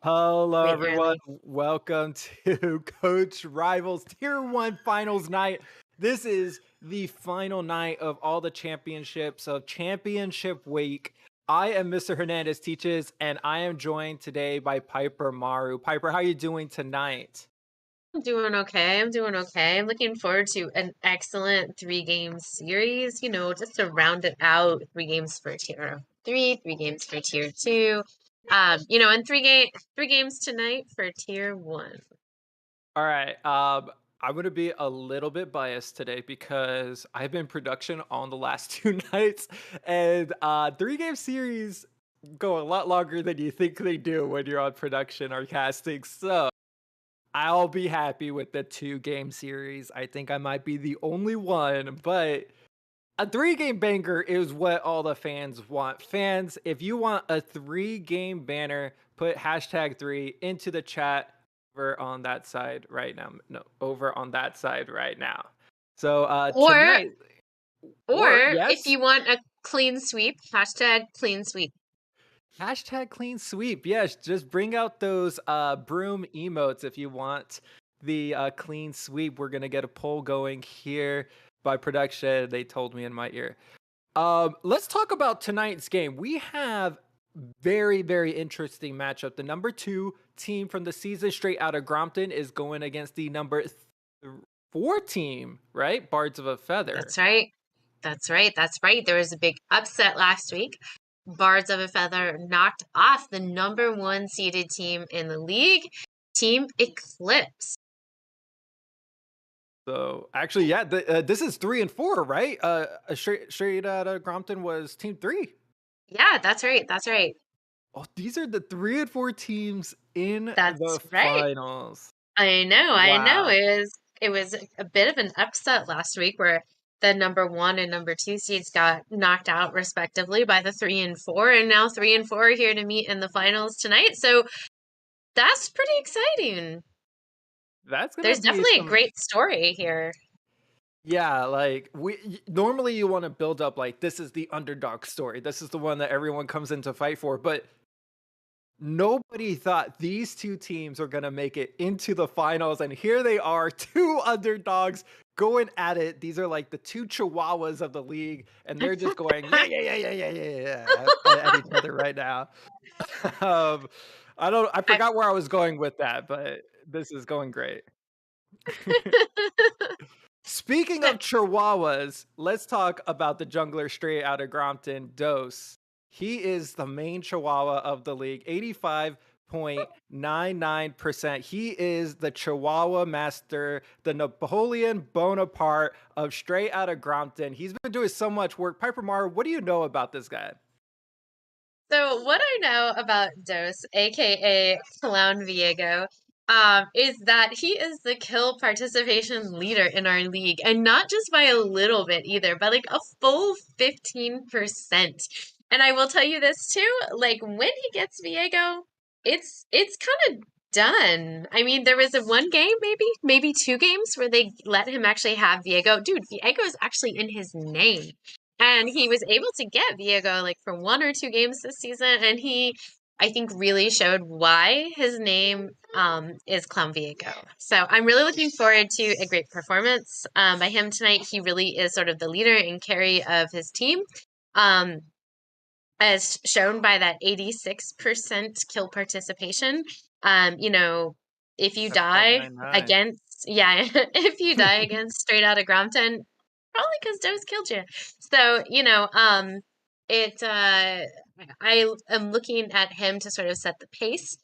Hello, Way everyone. early. Welcome to Coach Rivals Tier 1 Finals Night. This is the final night of all the championships of Championship Week. I am Mr. Hernandez Teaches, and I am joined today by Piper Maru. Piper, how are you doing tonight? I'm doing okay. I'm doing okay. I'm looking forward to an excellent three-game series, just to round it out. Three games for tier three, three games for tier two. And three games tonight for tier one. All right. I'm gonna be a little bit biased today because I've been production on the last 2 nights, and 3 game series go a lot longer than you think they do when you're on production or casting. So I'll be happy with the 2 game series. I think I might be the only one, but a 3 game banger is what all the fans want. Fans, if you want a 3 game banner, put hashtag 3 into the chat over on that side right now. No, over on that side right now. So Or tonight, or or if yes, you want a clean sweep, hashtag clean sweep. hashtag clean sweep. Yes, just bring out those broom emotes if you want the clean sweep. We're gonna get a poll going here by production. They told me in my ear. Let's talk about tonight's game. We have very, very interesting matchup. The number 2 team from the season straight out of Grompton is going against the number 4 team, right? Bards of a Feather. That's right. That's right. That's right. There was a big upset last week. Bards of a Feather knocked off the number one seeded team in the league, Team Eclipse. So actually, yeah, this is 3 and 4, right? Straight out of Grompton was team 3. Yeah, that's right. That's right. Oh, these are the 3 and 4 teams in That's the right. finals. I know. I know. Wow. It was a bit of an upset last week where the number one and number two seeds got knocked out respectively by the three and four, and now three and four are here to meet in the finals tonight. So that's pretty exciting. That's gonna There's be definitely a some. great story here. Yeah, like normally you want to build up like this is the underdog story. This is the one that everyone comes in to fight for, but nobody thought these 2 teams are going to make it into the finals, and here they are, 2 underdogs going at it. These are like the 2 chihuahuas of the league, and they're just going yeah yeah yeah yeah yeah yeah yeah at each other right now. um I I forgot where I was going with that, but this is going great. Speaking so of chihuahuas, let's talk about the jungler straight out of Grompton, Dose. He is the main chihuahua of the league, 85.99%. He is the chihuahua master, the Napoleon Bonaparte of straight out of Grompton. He's been doing so much work. Piper Mar, what do you know about this guy? So what I know about Dos, aka Clown Viego, is that he is the kill participation leader in our league, and not just by a little bit either, by like a full 15%. And I will tell you this too, like when he gets Viego, it's kind of done. I mean, there was a one game, maybe 2 games where they let him actually have Viego. Dude, Viego is actually in his name. And he was able to get Viego like for 1 or 2 games this season, and he, I think, really showed why his name is Clown Viego. So I'm really looking forward to a great performance by him tonight. He really is sort of the leader and carry of his team, um, as shown by that 86% kill participation. You know, if you At point die nine nine. against, yeah, if you die against Straight Outta Grompton, probably because Dose killed you. So, it I am looking at him to sort of set the pace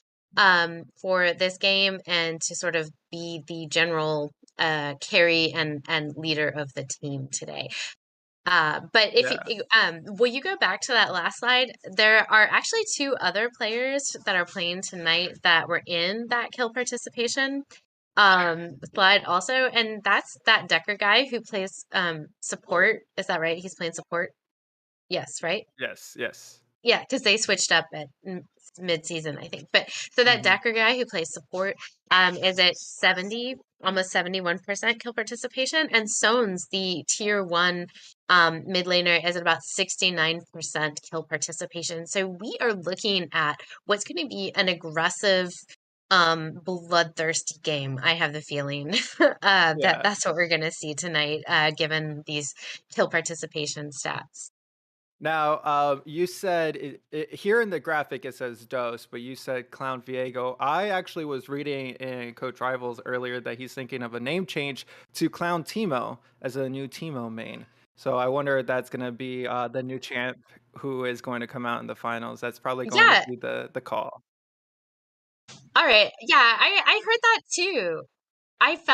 for this game and to sort of be the general carry and leader of the team today. But if Yeah. will you go back to that last slide? There are actually 2 other players that are playing tonight that were in that kill participation slide also, and that's that Decker guy who plays support. Is that right? He's playing support. Yes, right? Yes, yes. Yeah, because they switched up at mid-season, I think. But so that Mhm. Decker guy who plays support is at 70, almost 71% kill participation, and Sones, the tier one Mid laner is at about 69% kill participation. So we are looking at what's going to be an aggressive, bloodthirsty game. I have the feeling that Yeah. that's what we're going to see tonight, given these kill participation stats. Now, you said here in the graphic it says Dose, but you said Clown Viego. I actually was reading in Coach Rivals earlier that he's thinking of a name change to Clown Timo as a new Timo main. So I wonder if that's going to be the new champ who is going to come out in the finals. That's probably going to Yeah, be the call. all right. Yeah, I heard that too.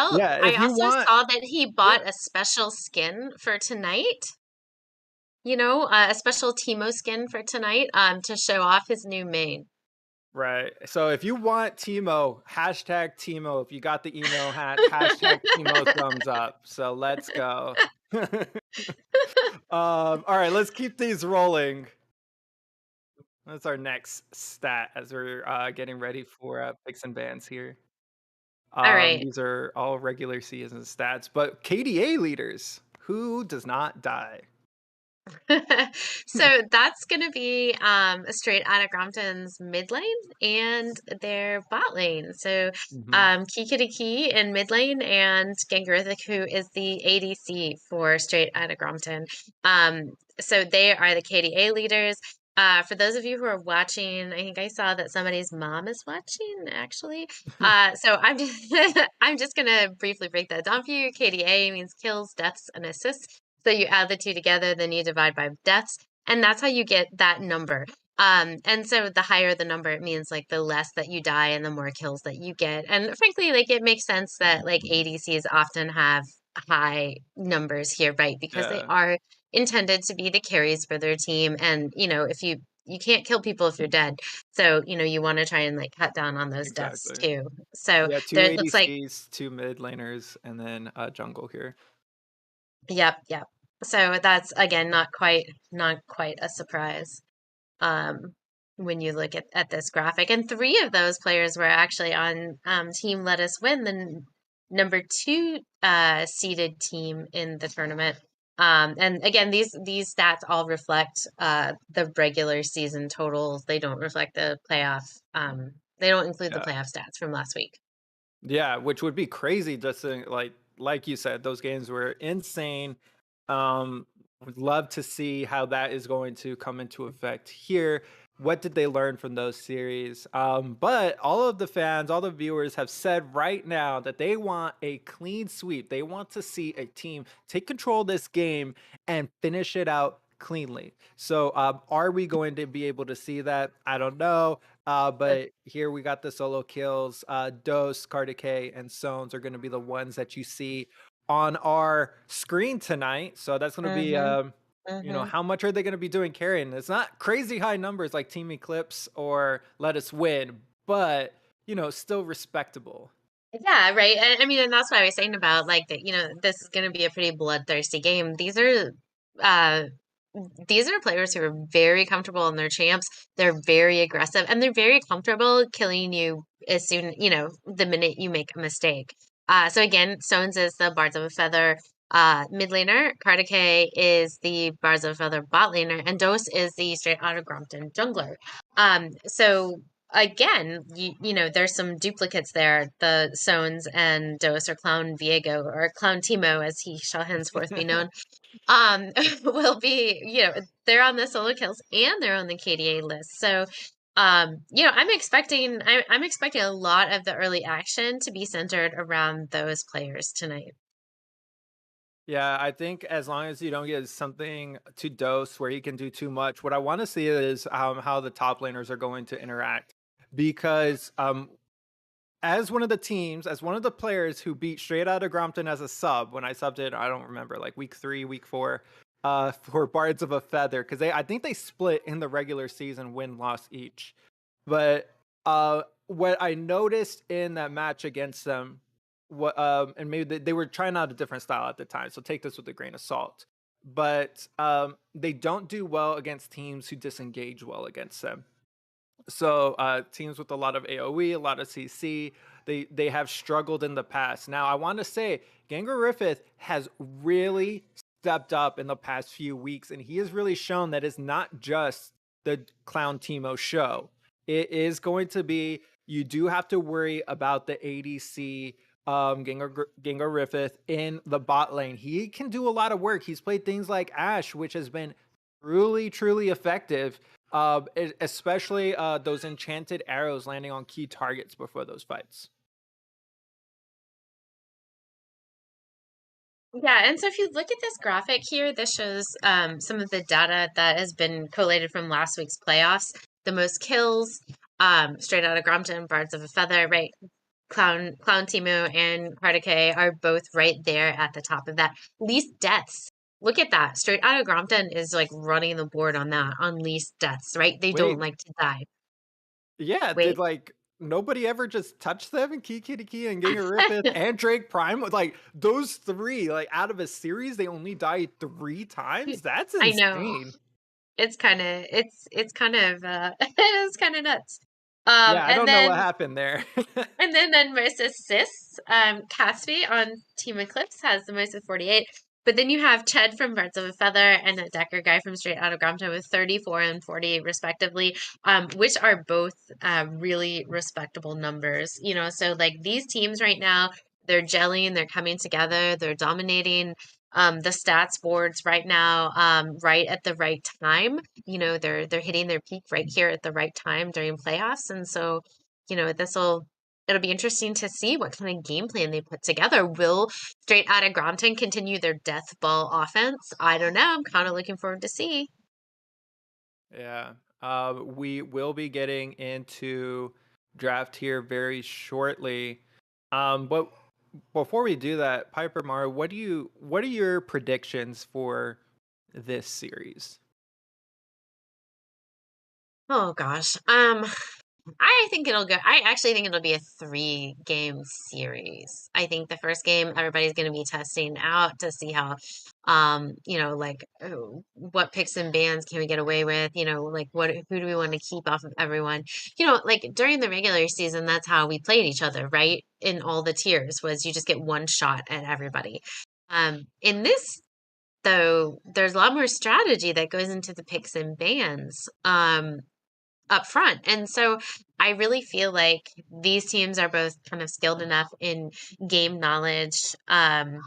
Yeah, I if you also want, saw that he yeah, bought a special skin for tonight, a special Timo skin for tonight, to show off his new main. right. So if you want Timo, hashtag Timo. If you got the emo hat, hashtag Timo thumbs up. So let's go. All right, let's keep these rolling. That's our next stat as we're getting ready for picks and bans here. All right. These are all regular season stats, but KDA leaders, who does not die? So that's going to be straight out of Grompton's mid lane and their bot lane. So Hmm. Key in mid lane and Gangarithic, who is the ADC for straight out of Grompton. Um, so they are the KDA leaders. For those of you who are watching, I think I saw that somebody's mom is watching actually. So I'm just I'm just gonna briefly break that down for you. KDA means kills, deaths, and assists. So you add the two together, then you divide by deaths, and that's how you get that number. And so the higher the number, it means like the less that you die and the more kills that you get. And frankly, like it makes sense that like ADCs often have high numbers here, right? Because they Yeah, are intended to be the carries for their team. And if you can't kill people if you're dead. So, you want to try and like cut down on those deaths exactly. too. So Yeah, two there it looks like ADCs, two mid laners, and then jungle here. yep, yep. So that's again not quite a surprise um, when you look at this graphic. And three of those players were actually on Team Let Us Win, the number two seeded team in the tournament. And again, these stats all reflect the regular season totals. They don't reflect the playoff. They don't include the Yeah. playoff stats from last week. Yeah, which would be crazy just to like you said, those games were insane. Would love to see how that is going to come into effect here. What did they learn from those series? But all of the fans, all the viewers have said right now that they want a clean sweep. They want to see a team take control of this game and finish it out cleanly. So, are we going to be able to see that? I don't know. But here we got the solo kills. Dose, Cardicay, and Sones are going to be the ones that you see on our screen tonight. So that's going to be, Mm-hmm. Mm-hmm. how much are they going to be doing carrying? It's not crazy high numbers like Team Eclipse or Let Us Win, but still respectable. Yeah, right. And I mean, and that's what I was saying about like that, this is going to be a pretty bloodthirsty game. Uh these are players who are very comfortable in their champs. They're very aggressive and they're very comfortable killing you as soon, the minute you make a mistake. So again, Stones is the Bards of a Feather mid laner, Cardicay is the Bards of a Feather bot laner, and Dose is the straight out of Grompton jungler. So again, there's some duplicates there. The Sones and Dose or Clown Viego or Clown Timo, as he shall henceforth be known, will be, they're on the solo kills and they're on the KDA list. So, I'm expecting a lot of the early action to be centered around those players tonight. Yeah, I think as long as you don't get something to Dose where he can do too much, what I want to see is how the top laners are going to interact because as one of the teams, as one of the players who beat straight out of Grompton as a sub, when I subbed it, I don't remember, like week 3, week 4, for Bards of a Feather, because I think they split in the regular season win loss each. But what I noticed in that match against them, what and maybe they were trying out a different style at the time, so take this with a grain of salt. But they don't do well against teams who disengage well against them. So teams with a lot of AoE, a lot of CC, they have struggled in the past. Now I want to say Gangariffith has really stepped up in the past few weeks, and he has really shown that it's not just the Clown Timo show. It is going to be you do have to worry about the ADC Gengar Griffith in the bot lane. He can do a lot of work. He's played things like Ash, which has been truly effective. Especially those enchanted arrows landing on key targets before those fights. Yeah, and so if you look at this graphic here, this shows some of the data that has been collated from last week's playoffs. The most kills, straight out of Grompton, Bards of a Feather, right? Clown Timu and Cardique are both right there at the top of that. Least deaths. Look at that. Straight out of Grompton is like running the board on that, on least deaths, right? They don't Wait, like to die. yeah, did Wait. like nobody ever just touch them? And Key and Giga Griffith and Drake Prime, like those three, like out of a series, they only died 3 times. That's I know. insane. It's kind of it's kind of nuts. Yeah, I And don't know what then happened there. most assists, Caspi on Team Eclipse has the most with 48. But then you have Ched from Birds of a Feather and a Decker guy from Straight Outta Compton with 34 and 48 respectively, which are both really respectable numbers. You know, so like these teams right now, they're gelling, they're coming together, they're dominating the stats boards right now, right at the right time. You know, they're hitting their peak right here at the right time during playoffs. And so, you know, it'll be interesting to see what kind of game plan they put together. Will Straight Outta Grompton continue their death ball offense? I don't know. I'm kind of looking forward to see. Yeah. We will be getting into draft here very shortly. But before we do that, Piper Mara, what are your predictions for this series? Oh gosh. I think it'll go. I actually think it'll be a 3 game series. I think the first game everybody's going to be testing out to see how, you know, like what picks and bans can we get away with? You know, like who do we want to keep off of everyone? You know, like during the regular season, that's how we played each other, right? In all the tiers, was you just get one shot at everybody. In this though, there's a lot more strategy that goes into the picks and bans. Up front. And so I really feel like these teams are both kind of skilled enough in game knowledge and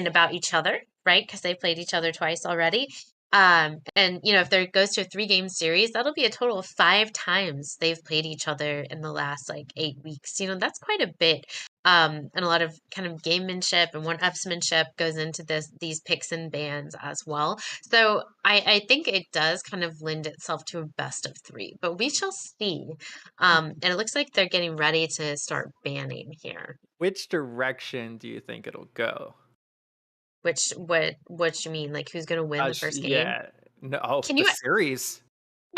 about each other, right? Because they've played each other twice already. And you know, if there goes to a 3 game series, that'll be a total of 5 times they've played each other in the last like 8 weeks. You know, that's quite a bit. And a lot of kind of gamemanship and one-upsmanship goes into these picks and bans as well. So I think it does kind of lend itself to a best of 3, but we shall see. And it looks like they're getting ready to start banning here. Which direction do you think it'll go? Which what you mean? Like who's gonna win the first game? Yeah. No, oh, Can the you series.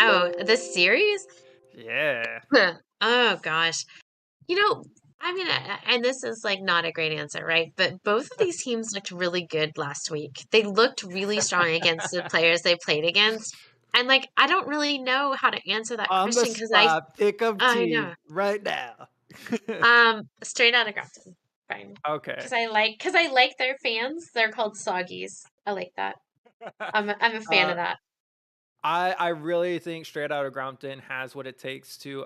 Oh, the series? Yeah. Oh gosh. You know, I mean, and this is like not a great answer, right? But both of these teams looked really good last week. They looked really strong against the players they played against. And like, I don't really know how to answer that On the question because spot, pick up I know. team right now. Straight out of Grompton. Fine. Okay. Because I like their fans. They're called Soggies. I like that. I'm a fan of uh, that. I really think Straight Outta Grompton has what it takes to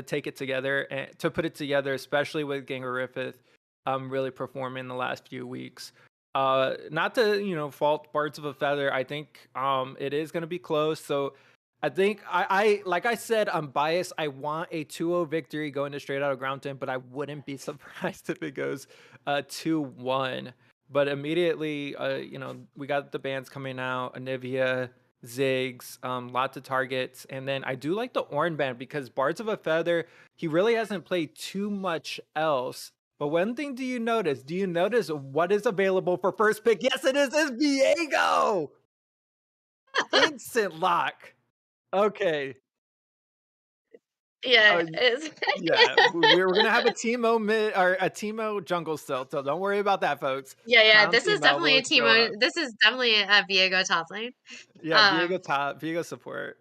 take it together and to put it together, especially with Gengar Griffith really performing in the last few weeks. Not to fault Bards of a Feather. I think it is going to be close. So I think I like I said, I'm biased. I want a 2-0 victory going to Straight Outta Grompton, but I wouldn't be surprised if it goes 2-1. But immediately, we got the bands coming out, Anivia, Ziggs, lots of targets. And then I do like the Orange Band because Bards of a Feather, he really hasn't played too much else. But one thing do you notice? Do you notice what is available for first pick? Yes, it is Viego! Instant lock. Okay. Yeah, Uh, yeah, we're gonna have a Teemo mid or a Teemo jungle still, so don't worry about that, folks. yeah. Crown This is Teemo definitely will a show Timo. up. This is definitely a Viego top lane. Yeah, Um, Viego top, Viego support.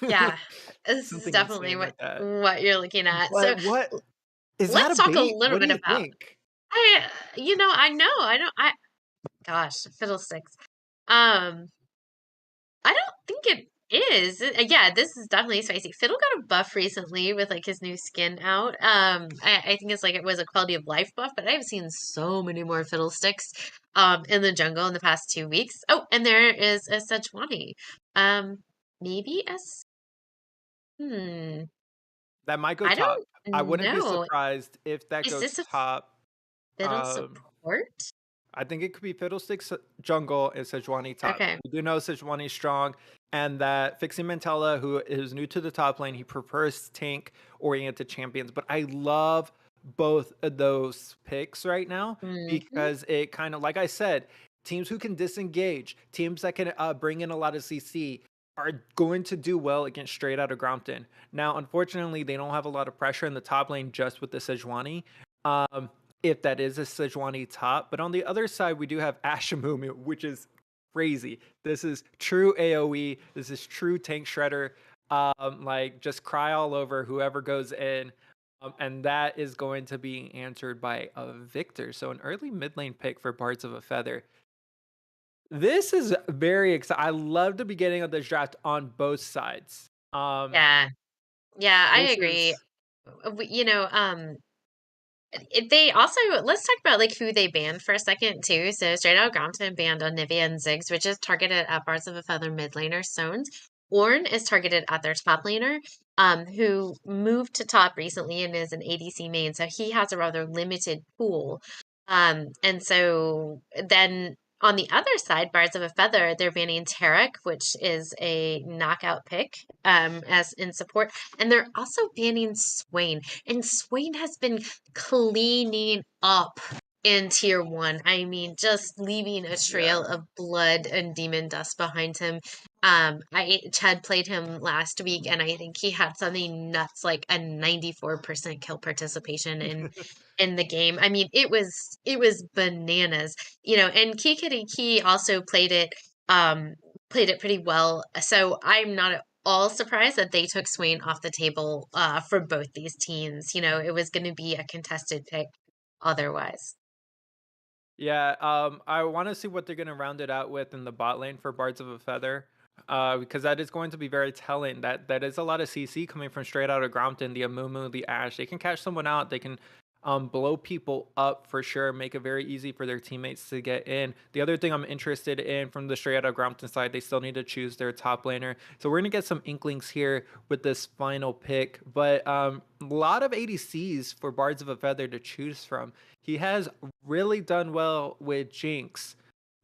Yeah, this is Something definitely insane like that. what you're looking at. So But what is that a let's talk a bait? little What do bit you about think? I you know, I know, I don't I gosh, fiddlesticks. Um, I don't think it is. Yeah, this is definitely spicy. Fiddle got a buff recently with like his new skin out. I think it's like it was a quality of life buff, but I've seen so many more fiddlesticks in the jungle in the past 2 weeks. Oh, and there is a Sejuani. Um, maybe hmm, That might go I top. don't I wouldn't be know. surprised if that Is goes this a top. fiddle Um, support? I think it could be Fiddlesticks Jungle and Sejuani top. Okay. We do know Sejuani strong, and that Fixie Mantella, who is new to the top lane, he prefers tank oriented champions. But I love both of those picks right now Hmm. because it kind of, like I said, teams who can disengage, teams that can bring in a lot of CC are going to do well against straight out of Grompton. Now, unfortunately, they don't have a lot of pressure in the top lane just with the Sejuani. Um, if that is a Sejuani top. But on the other side, we do have Ashimumu, which is crazy. This is true AoE. This is true tank shredder. Like just cry all over whoever goes in. And that is going to be answered by a Victor. So an early mid lane pick for Bards of a Feather. This is very exciting. I love the beginning of this draft on both sides. Yeah. Yeah, I This agree. is You know, they also let's talk about like who they banned for a second too. So straight out Grompton banned Nivea and Ziggs, which is targeted at Bards of a Feather mid laner Stones. Ornn is targeted at their top laner, who moved to top recently and is an ADC main, so he has a rather limited pool. And so then on the other side, Bards of a Feather, they're banning Tarek, which is a knockout pick, as in support, and they're also banning Swain. And Swain has been cleaning up in tier one. I mean, just leaving a trail yeah. of blood and demon dust behind him. Chad played him last week, and I think he had something nuts like a 94% kill participation in the game. I mean, it was bananas, and Key Kitty Key also played it pretty well. So I'm not at all surprised that they took Swain off the table for both these teams. It was going to be a contested pick otherwise. Yeah, I want to see what they're going to round it out with in the bot lane for Bards of a Feather, because that is going to be very telling. That is a lot of CC coming from straight out of Grompton, the Amumu, the Ash. They can catch someone out. They can blow people up for sure, make it very easy for their teammates to get in. The other thing I'm interested in from the straight out of Grompton side, they still need to choose their top laner. So we're going to get some inklings here with this final pick, but a lot of ADCs for Bards of a Feather to choose from. He has really done well with Jinx.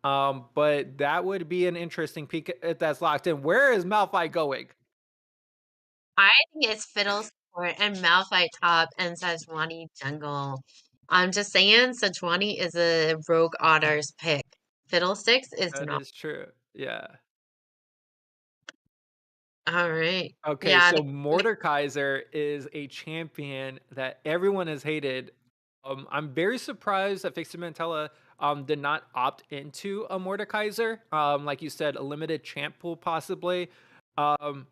But that would be an interesting peek if that's locked in. Where is Malphite going? I think it's Fiddle support and Malphite top and Sejuani jungle. I'm just saying, Sejuani is a Rogue Otter's pick. Fiddlesticks is That not. is true. Yeah. All right. Okay, Yeah. so Mordekaiser is a champion that everyone has hated. I'm very surprised that Fixer Mantella did not opt into a Mordekaiser. Like you said, a limited champ pool possibly. Um,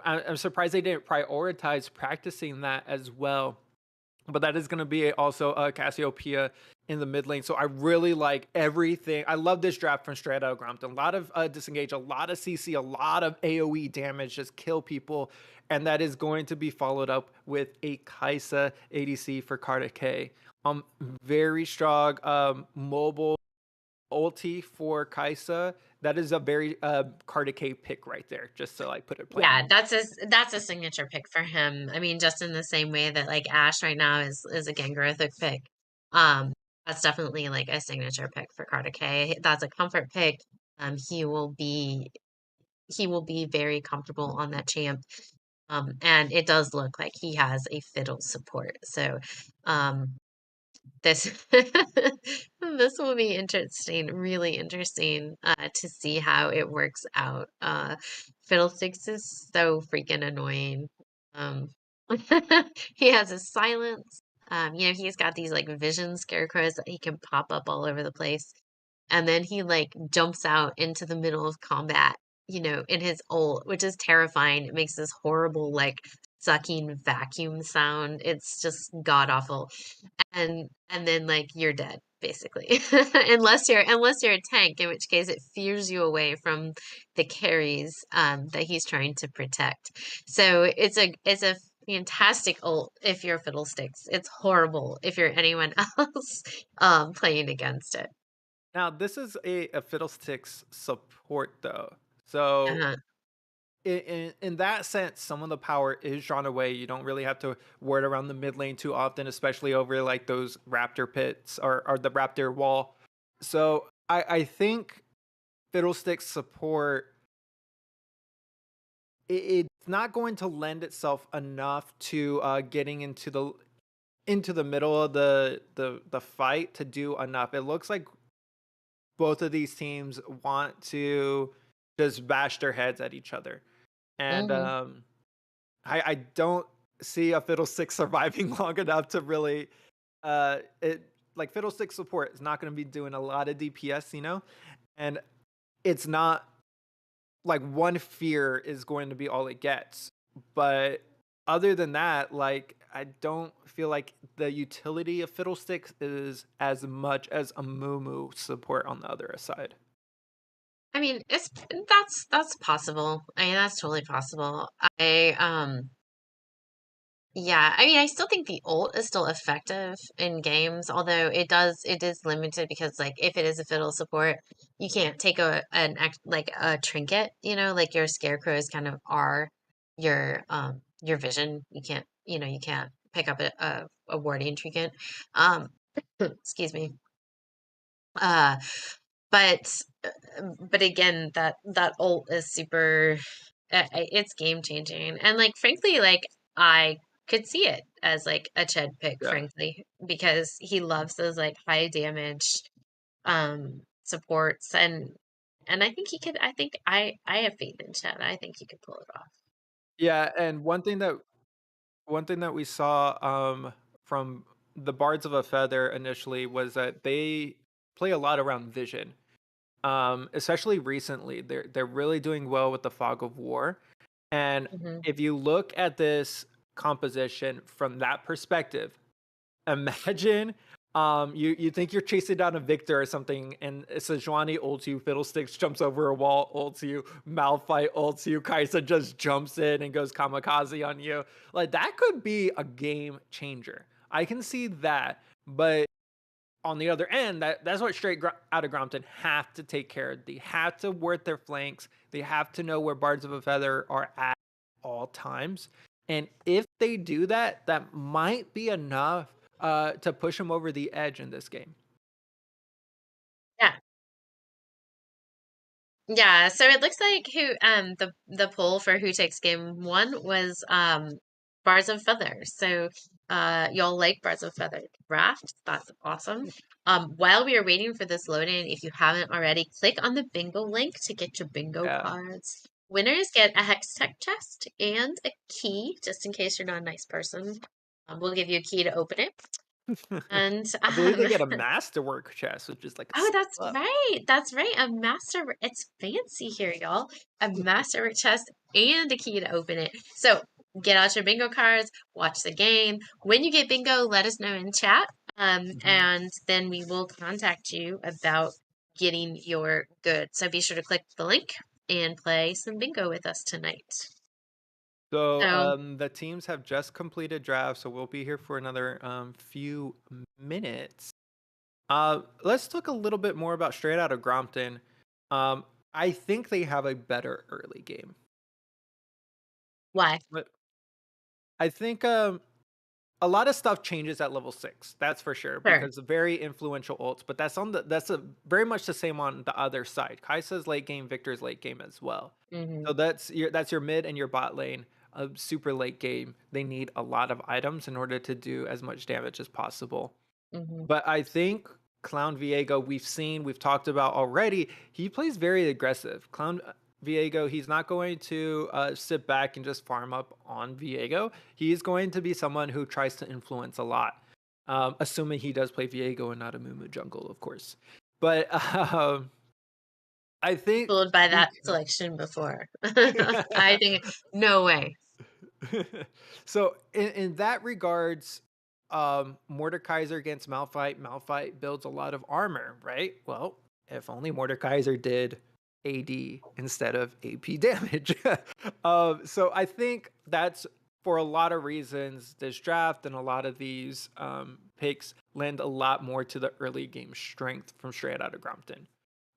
I'm surprised they didn't prioritize practicing that as well. But that is going to be also Cassiopeia in the mid lane. So I really like everything. I love this draft from straight out of Grompton. A lot of disengage, a lot of CC, a lot of AoE damage, just kill people. And that is going to be followed up with a Kaisa ADC for Carta K. Very strong mobile ulti for Kaisa. That is a very Carta K pick right there, just to like put it plain. Yeah, that's a signature pick for him. I mean, just in the same way that like Ash right now is a Gangrothic pick. Um, that's definitely like a signature pick for Carter K. That's a comfort pick. He will be very comfortable on that champ. And it does look like he has a fiddle support. So, um, this this will be interesting, really interesting to see how it works out. Fiddlesticks is so freaking annoying. Um, he has a silence. He's got these like vision scarecrows that he can pop up all over the place, and then he like jumps out into the middle of combat. In his ult, which is terrifying. It makes this horrible like sucking vacuum sound. It's just god awful, and then like you're dead. basically. Unless you're a tank, in which case it fears you away from the carries that he's trying to protect. So it's a fantastic ult if you're Fiddlesticks. It's horrible if you're anyone else playing against it. Now, this is a Fiddlesticks support though. So Uh-huh. in that sense, some of the power is drawn away. You don't really have to word around the mid lane too often, especially over like those raptor pits or the raptor wall. So I think Fiddlesticks support it's not going to lend itself enough to getting into the middle of the fight to do enough. It looks like both of these teams want to just bash their heads at each other. And Hmm. I don't see a Fiddlestick surviving long enough to really it like Fiddlestick support is not going to be doing a lot of DPS, and it's not like one fear is going to be all it gets. But other than that, like I don't feel like the utility of Fiddlesticks is as much as a Moo support on the other side. I mean, that's possible. I mean, that's totally possible. Yeah, I mean, I still think the ult is still effective in games, although it is limited because like if it is a fiddle support, you can't take like a trinket, like your scarecrows kind of are your vision. You can't pick up a warding trinket. Um excuse me. Uh but but again, that ult is super it's game changing. And like frankly, like I could see it as like a Ched pick, Yeah. frankly, because he loves those like high damage supports and I think he could I have faith in Ched. I think he could pull it off. Yeah, and one thing that we saw from the Bards of a Feather initially was that they play a lot around vision. Especially recently, they're really doing well with the Fog of War. And Hmm. if you look at this composition from that perspective, imagine you think you're chasing down a Victor or something, and Sejuani ults you, Fiddlesticks jumps over a wall, ults you, Malphite ults you, Kaisa just jumps in and goes kamikaze on you. Like that could be a game changer. I can see that, but on the other end, that's what straight out of Grompton have to take care of. They have to work their flanks. They have to know where Bards of a Feather are at all times. And if they do that, that might be enough to push them over the edge in this game. Yeah. Yeah, so it looks like the poll for who takes game one was Bars of Feather. So y'all like Bars of Feather draft. That's awesome. While we are waiting for this loading, if you haven't already, click on the bingo link to get your bingo Yeah. cards. Winners get a Hex Tech chest and a key, just in case you're not a nice person. We'll give you a key to open it. And I believe they get a masterwork chest, which is like a Oh, step that's up. right. That's right. It's fancy here, y'all. A master chest and a key to open it. So get out your bingo cards, watch the game. When you get bingo, let us know in chat. Mhm. And then we will contact you about getting your goods. So be sure to click the link and play some bingo with us tonight. So So the teams have just completed drafts, so we'll be here for another few minutes. Let's talk a little bit more about Straight Outta Grompton. Um, I think they have a better early game. why? But I think a lot of stuff changes at level 6. That's for sure Sure. because of very influential ults. But that's a very much the same on the other side. Kai'Sa's late game, Victor's late game as well. Hmm. So that's your mid and your bot lane. A super late game. They need a lot of items in order to do as much damage as possible. Hmm. But I think Clown Viego, we've talked about already, he plays very aggressive. Clown Viego, he's not going to sit back and just farm up on Viego. He's going to be someone who tries to influence a lot, assuming he does play Viego and not a Mumu jungle, of course. But I think Fooled by that because selection before. I think no way. so in that regards, Mordekaiser against Malphite. Malphite builds a lot of armor, right? Well, if only Mordekaiser did AD instead of AP damage. So I think that's for a lot of reasons. This draft and a lot of these picks lend a lot more to the early game strength from straight out of Grompton.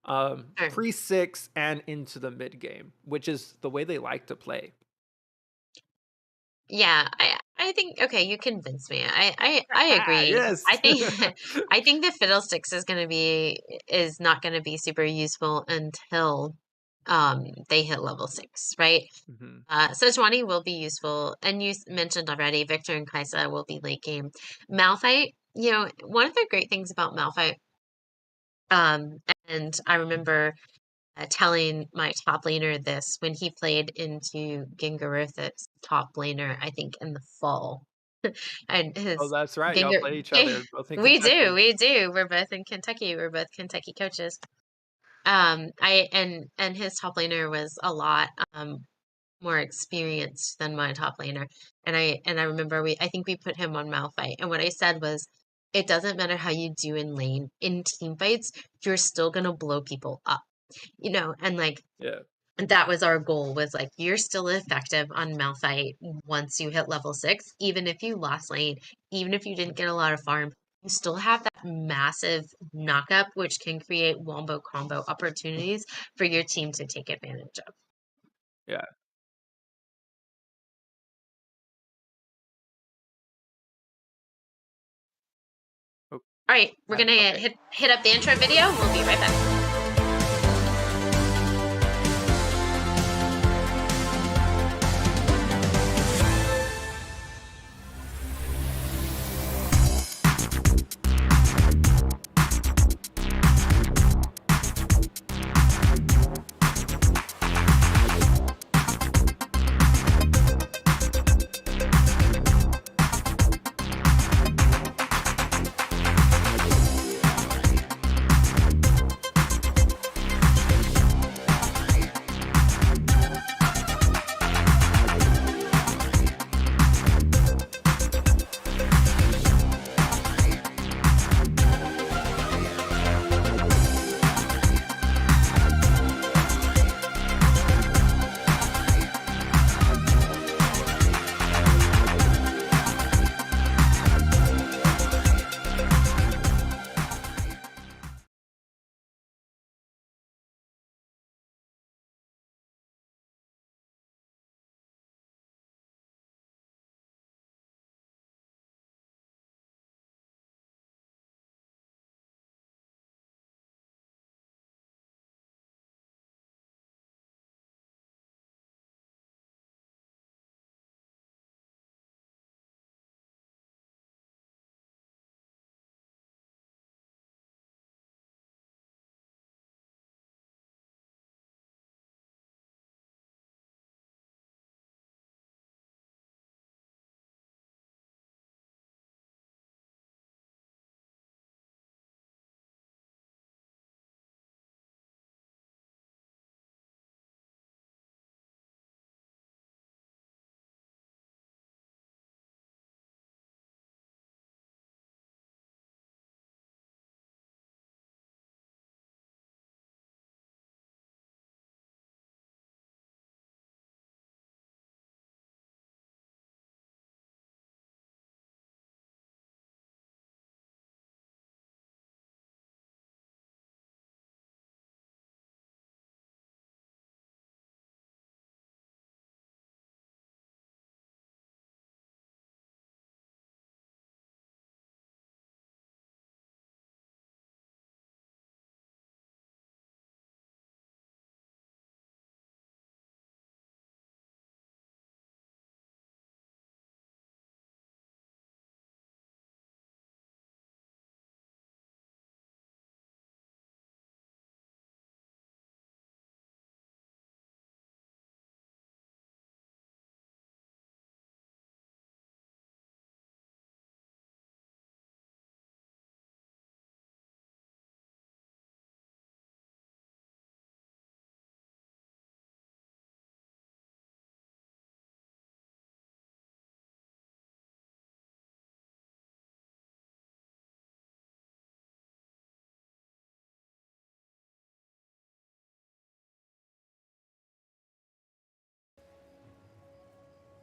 Sure. Pre six and into the mid game, which is the way they like to play. Yeah, I think okay, you convinced me. I agree. Yes. I think I think the fiddlesticks is not gonna be super useful until they hit level 6, right? Mhm. Sejuani will be useful, and you mentioned already Victor and Kaisa will be late game. Malphite, one of the great things about Malphite, um, and I remember telling my top laner this when he played into Gingaritha's top laner, I think in the fall. And Oh, his that's right. Y'all Ginger, play each other both in we do, Kentucky. we do. We're both in Kentucky. We're both Kentucky coaches. I and his top laner was a lot more experienced than my top laner. And I remember I think we put him on Malphite. And what I said was, it doesn't matter how you do in lane, in team fights, you're still gonna blow people up. And like Yeah. that was our goal, was like you're still effective on Malphite once you hit level 6, even if you lost lane, even if you didn't get a lot of farm, you still have that massive knockup, which can create wombo combo opportunities for your team to take advantage of. Yeah. Oh, All right, we're gonna okay. hit up the intro video. We'll be right back.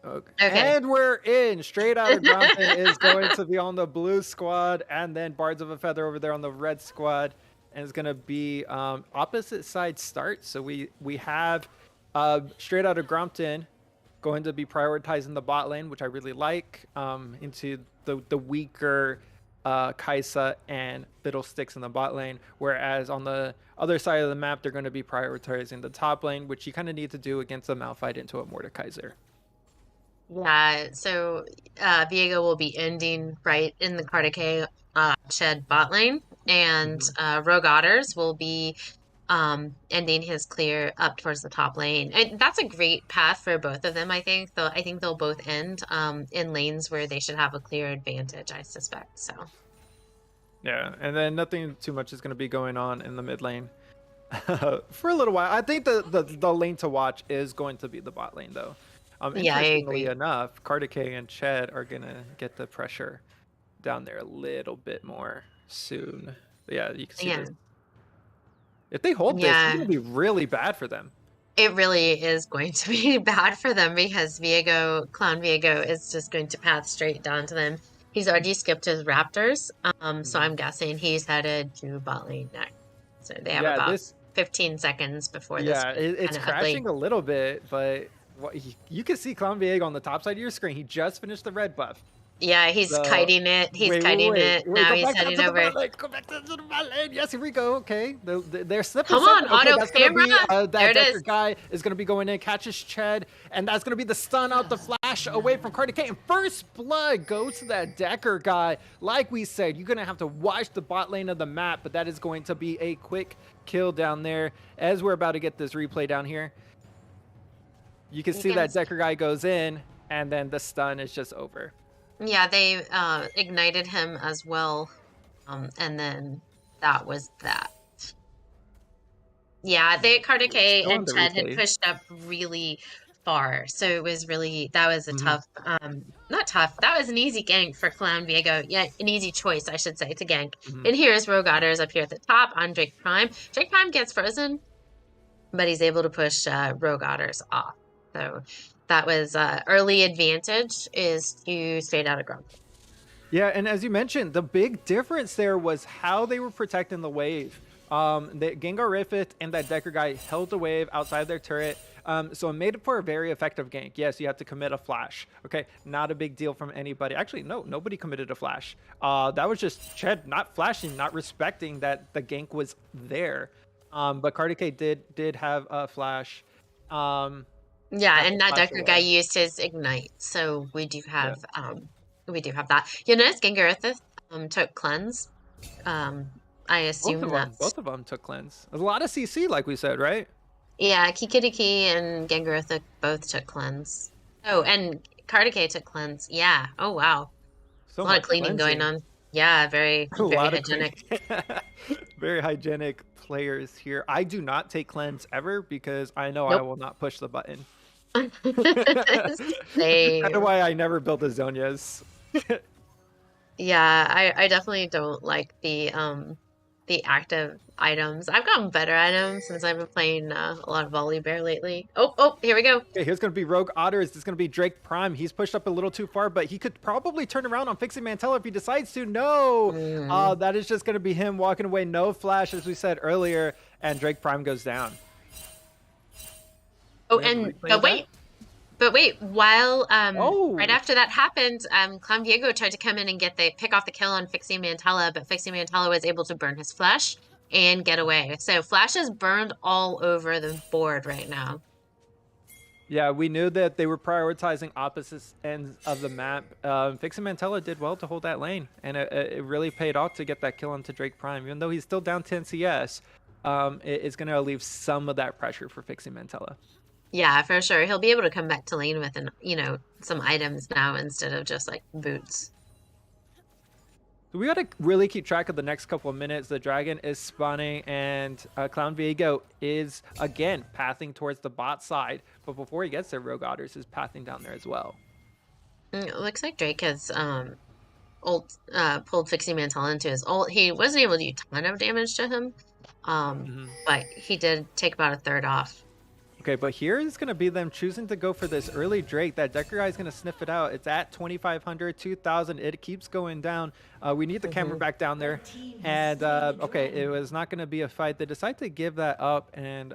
Okay. Okay. And we're in. Straight out of Grompton is going to be on the blue squad, and then Bards of a Feather over there on the red squad. And it's gonna be opposite side start. So we have straight out of Grompton going to be prioritizing the bot lane, which I really like, into the weaker Kaisa and Fiddlesticks in the bot lane. Whereas on the other side of the map, they're going to be prioritizing the top lane, which you kind of need to do against a Malphite into a Mordekaiser. Yeah, so Viego will be ending right in the Cardiac Shed bot lane, and Mhm. Rogue Otters will be ending his clear up towards the top lane. And that's a great path for both of them, I think. Though I think they'll both end in lanes where they should have a clear advantage, I suspect. So Yeah, and then nothing too much is going to be going on in the mid lane for a little while. I think the lane to watch is going to be the bot lane, though. yeah, I Interestingly agree. enough, Kartike and Ched are going to get the pressure down there a little bit more soon. But yeah, you can see Yeah, this. If they hold this, it's yeah. going to be really bad for them. It really is going to be bad for them because Clown Viego is just going to path straight down to them. He's already skipped his Raptors, so Mhm. I'm guessing he's headed to bot lane next. So they have Yeah, about this 15 seconds before this yeah, gets it's kind of ugly. crashing a little bit, but you can see Clown Viego on the top side of your screen. He just finished the red buff. Yeah, he's So kiting it. He's wait, wait, kiting wait, it. wait, Now go he's back down heading to the over. bot lane. Go back down to the bot lane. Yes, here we go. Okay, they're slipping, Come on, slipping. Okay, auto that's gonna camera. be There that it is. Decker guy is gonna be going in, catches Ched, and that's gonna be the stun out the flash away from Kartike. And first blood goes to that Decker guy. Like we said, you're gonna have to watch the bot lane of the map, but that is going to be a quick kill down there. As we're about to get this replay down here, you can You see can, that Decker guy goes in, and then the stun is just over. yeah, they ignited him as well, and then that was that. Yeah, they Cardiac Still on and the Ched had replay. pushed up really far, so it was really that was a Mhm. tough, not tough. That was an easy gank for Clown Viego. Yeah, an easy choice, I should say, to gank. Mhm. And here's Rogue Otters up here at the top on Drake Prime. Drake Prime gets frozen, but he's able to push Rogue Otters off. So that was early advantage is to straight out of Grump. Yeah, and as you mentioned, the big difference there was how they were protecting the wave. The Gengar Rift and that Decker guy held the wave outside their turret. So it made it for a very effective gank. Yes, you have to commit a flash. Okay, not a big deal from anybody. Actually, no, nobody committed a flash. That was just Ched not flashing, not respecting that the gank was there. But Kartike did have a flash. Um, Yeah, have to and that flash Decker guy away. used his ignite, so Yeah, we do have that. You notice Gengarith took cleanse. Um I assume that's both of them took cleanse. There's a lot of CC, like we said, right? yeah, Kikiriki and Gengarith both took cleanse. Oh, and Cardiac took cleanse. Yeah. Oh wow. So A lot of much cleaning going cleansing. on. Yeah, very A very lot of cleaning. hygienic. Very hygienic players here. I do not take cleanse ever because I know I Nope. will not push the button. Kind of Same. why I never built the Zonias. Yeah, I definitely don't like the active items. I've gotten better at them since I've been playing a lot of Volibear lately. Oh, oh, here we go. Okay, here's going to be Rogue Otter. Is this going to be Drake Prime? He's pushed up a little too far, but he could probably turn around on Fixing Mantella if he decides to. No! Mm. That is just going to be him walking away. No flash, as we said earlier, and Drake Prime goes down. Oh, We have a and replay of that. but wait, while right Oh! after that happened, Clown Diego tried to come in and pick off the kill on Fixie Mantella, but Fixie Mantella was able to burn his flesh and get away. So flash is burned all over the board right now. Yeah, we knew that they were prioritizing opposite ends of the map. Fix and Mantella did well to hold that lane, and it really paid off to get that kill onto Drake Prime. Even though he's still down 10 CS, it's going to relieve some of that pressure for Fixing Mantella. Yeah, for sure. He'll be able to come back to lane with some items now instead of just like boots. So we got to really keep track of the next couple of minutes. The dragon is spawning, and Clown Viego is again pathing towards the bot side. But before he gets there, Rogue Otters is pathing down there as well. It looks like Drake has pulled Fixie Mantle into his ult. He wasn't able to do a ton of damage to him, Mhm. but he did take about a third off. Okay, but here is going to be them choosing to go for this early Drake. That Decker guy is going to sniff it out. It's at 2,500, 2,000. It keeps going down. We need the camera Hmm. back down there. And, okay, it was not going to be a fight. They decide to give that up and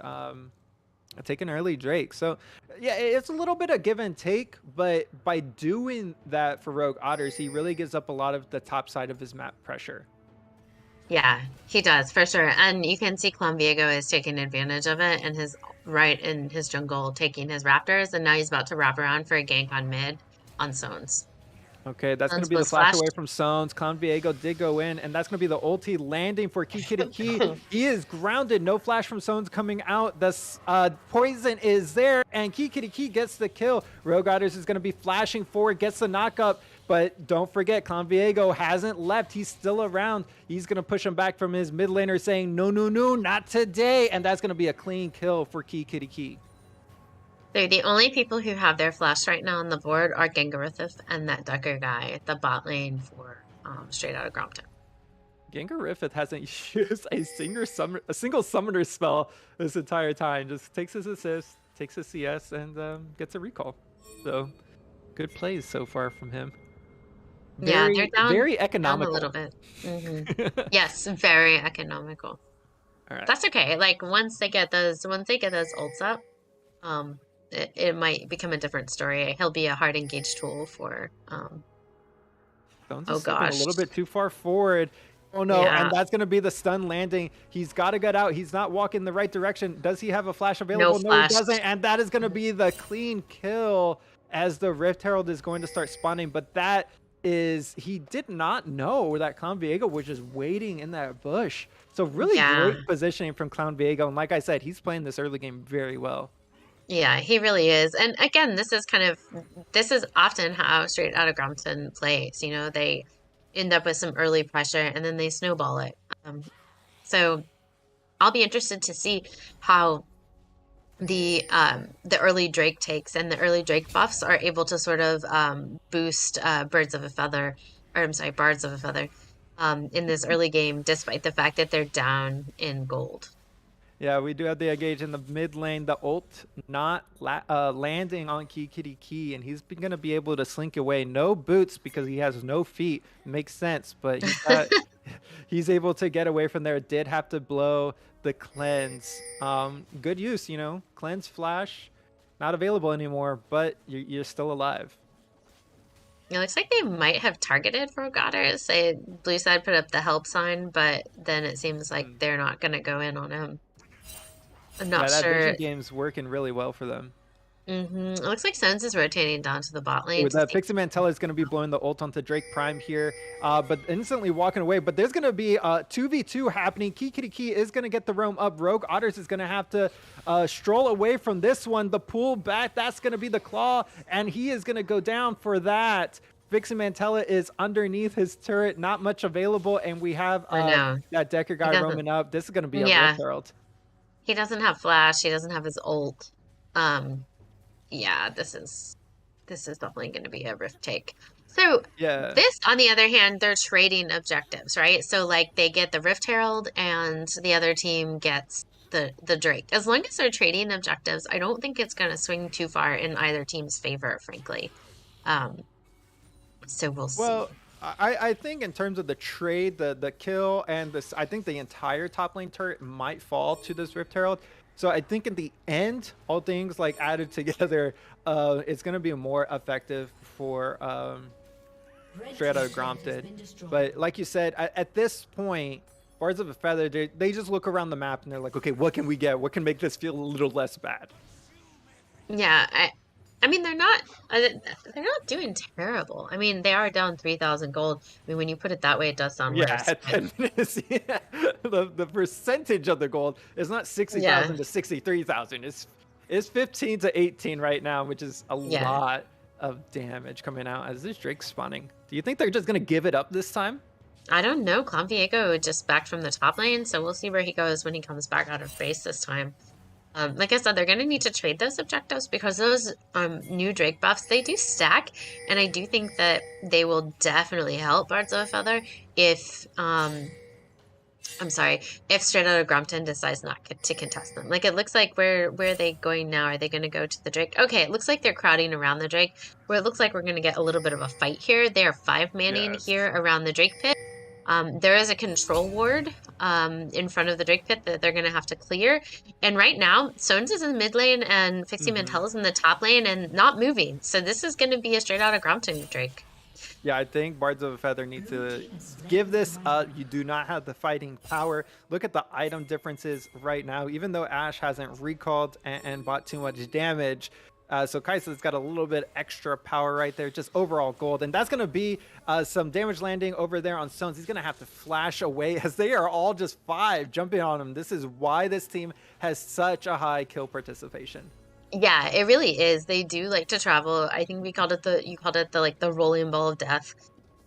take an early Drake. So, yeah, it's a little bit of give and take. But by doing that for Rogue Otters, he really gives up a lot of the top side of his map pressure. Yeah, he does for sure. And you can see Clon Viego is taking advantage of it and his right in his jungle taking his raptors, and now he's about to wrap around for a gank on mid on Stones. Okay, that's going to Stones be the was flash away flashed. from Sones. Clown Viego did go in, and that's going to be the ulti landing for Kikiriki. He is grounded. No flash from Sones coming out. The poison is there, and Kikiriki gets the kill. Rogue Otters is going to be flashing forward, gets the knockup, but don't forget, Clown Viego hasn't left. He's still around. He's going to push him back from his mid laner saying, no, no, no, not today, and that's going to be a clean kill for Kikiriki. So the only people who have their flash right now on the board are Gengarithith and that Decker guy at the bot lane for straight out of Grompton. Gengar hasn't used a single summoner spell this entire time. Just takes his assist, takes his CS, and gets a recall. So, good plays so far from him. Yeah, they're Very down a economical. little bit. Yes, very economical. All right. That's okay. Like once they get those ults up, it might become a different story. He'll be a hard engaged tool for Stones oh is stepping a gosh. little bit too far forward. Oh no, and Yeah, that's going to be the stun landing. He's got to get out. He's not walking the right direction. Does he have a flash no available? No, he flash. doesn't. And that is going to be the clean kill as the Rift Herald is going to start spawning. But that is, he did not know that Clown Viego was just waiting in that bush. So really Yeah. great positioning from Clown Viego. And like I said, he's playing this early game very well. Yeah, he really is. And again, this is often how Straight Outta Grompton plays. You know, they end up with some early pressure and then they snowball it. So I'll be interested to see how the early Drake takes and the early Drake buffs are able to sort of boost Birds of a Feather, or I'm sorry, Bards of a Feather, in this early game, despite the fact that they're down in gold. Yeah, we do have the engage in the mid lane. The ult not landing on Key, and he's going to be able to slink away. No boots because he has no feet. Makes sense, but he's able to get away from there. Did have to blow the cleanse. Good use, you know. Cleanse flash, not available anymore, but you're still alive. It looks like they might have targeted for Goddard. Say Blue side put up the help sign, but then it seems like they're not going to go in on him. I'm Yeah, not that sure. vision game's working really well for them. It looks like Stones is rotating down to the bot lane With to that, see. Pixie Mantella is going to be blowing the ult onto Drake Prime here, but instantly walking away. But there's going to be a 2v2 happening. Key is going to get the roam up. Rogue Otters is going to have to stroll away from this one. The pull back, that's going to be the claw, and he is going to go down for that. Pixie Mantella is underneath his turret, not much available, and we have I know. that Decker He guy doesn't. roaming up. This is going to be a Yeah, Rift Herald. he doesn't have flash. He doesn't have his ult. Um, yeah, this is definitely going to be a rift take. So Yeah. this, on the other hand, they're trading objectives, right? So like they get the Rift Herald and the other team gets the Drake. As long as they're trading objectives, I don't think it's going to swing too far in either team's favor, frankly. Um, so we'll see. Well, I think in terms of the trade, the kill, and this, I think the entire top lane turret might fall to this Rift Herald. So I think in the end, all things like added together, it's going to be more effective for straight out of Grompton. But like you said, at this point, Bards of a Feather, they just look around the map and they're like, okay, what can we get? What can make this feel a little less bad? Yeah, I mean they're not doing terrible. I mean they are down 3,000 gold. I mean when you put it that way, it does sound Yeah, worse. at 10 minutes, yeah. The percentage of the gold is not Yeah, 60,000 to 63,000. It's 15 to 18 right now, which is a yeah. lot of damage coming out as this Drake's spawning. Do you think they're just going to give it up this time? I don't know. Clon Viego just back from the top lane, so we'll see where he goes when he comes back out of base this time. Like I said, they're going to need to trade those objectives because those new Drake buffs, they do stack, and I do think that they will definitely help Bards of a Feather if I'm sorry, if Straight Outta Grompton decides not to contest them. Like, it looks like where are they going now? Are they going to go to the Drake? Okay, it looks like they're crowding around the Drake, where it looks like we're going to get a little bit of a fight here. They are five-manning here Yes. around the Drake pit. There is a control ward in front of the Drake pit that they're going to have to clear. And right now, Stones is in the mid lane and Fixie Hmm. Mantella's in the top lane and not moving. So this is going to be a Straight Outta Grompton Drake. Yeah, I think Bards of a Feather need to give this up. You do not have the fighting power. Look at the item differences right now. Even though Ashe hasn't recalled and bought too much damage, so Kai'Sa's got a little bit extra power right there, just overall gold. And that's going to be some damage landing over there on Stones. He's going to have to flash away as they are all just 5 jumping on him. This is why this team has such a high kill participation. Yeah, it really is. They do like to travel. I think we called it you called it the like the rolling ball of death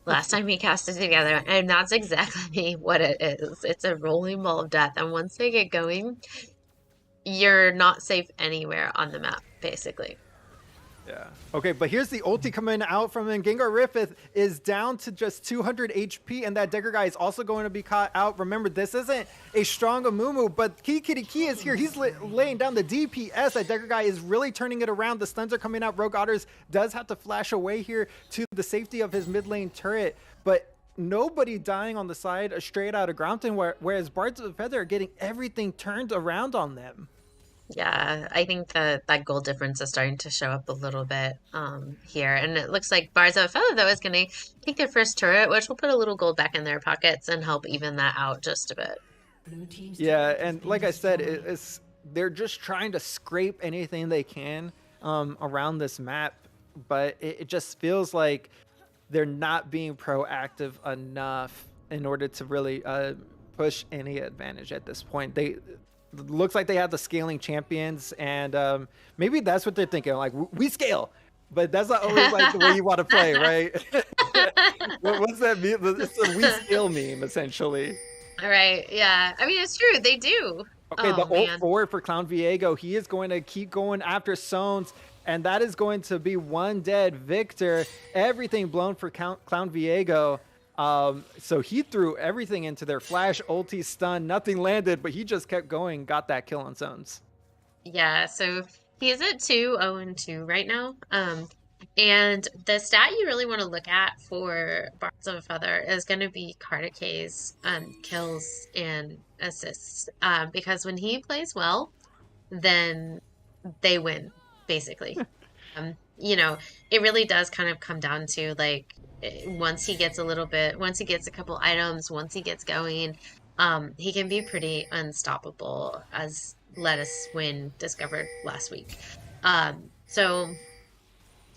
last time we cast it together, and that's exactly what it is. It's a rolling ball of death, and once they get going, you're not safe anywhere on the map, basically. Yeah. Okay, but here's the ulti coming out from him. Gengar Riffith is down to just 200 HP, and that Dagger guy is also going to be caught out. Remember, this isn't a strong Amumu, but Kitty is here. He's laying down the DPS. That Dagger guy is really turning it around. The stuns are coming out. Rogue Otters does have to flash away here to the safety of his mid lane turret, but nobody dying on the side straight out of Grompton, whereas Bards of Feather are getting everything turned around on them. Yeah, I think that goal difference is starting to show up a little bit here. And it looks like Bards of a Feather, though, is going to take their first turret, which will put a little gold back in their pockets and help even that out just a bit. Yeah, and like I said, it's they're just trying to scrape anything they can around this map, but it just feels like they're not being proactive enough in order to really push any advantage at this point. They looks like they have the scaling champions, and maybe that's what they're thinking. Like we scale, but that's not always like the way you want to play, right? What's that mean? It's a we scale meme essentially. All right, yeah. I mean, it's true. They do. Okay, the Oh, ult man. forward for Clown Viego. He is going to keep going after Sones, and that is going to be one dead Victor. Everything blown for Clown Viego. So he threw everything into their flash, ulti, stun. Nothing landed, but he just kept going, got that kill on Sones. Yeah, so he is at 2-0-2 right now. And the stat you really want to look at for Bards of a Feather is going to be Kardakay's kills and assists. Because when he plays well, then they win, basically. You know, it really does kind of come down to like once he gets once he gets a couple items, once he gets going, he can be pretty unstoppable, as Lettuce Win discovered last week. So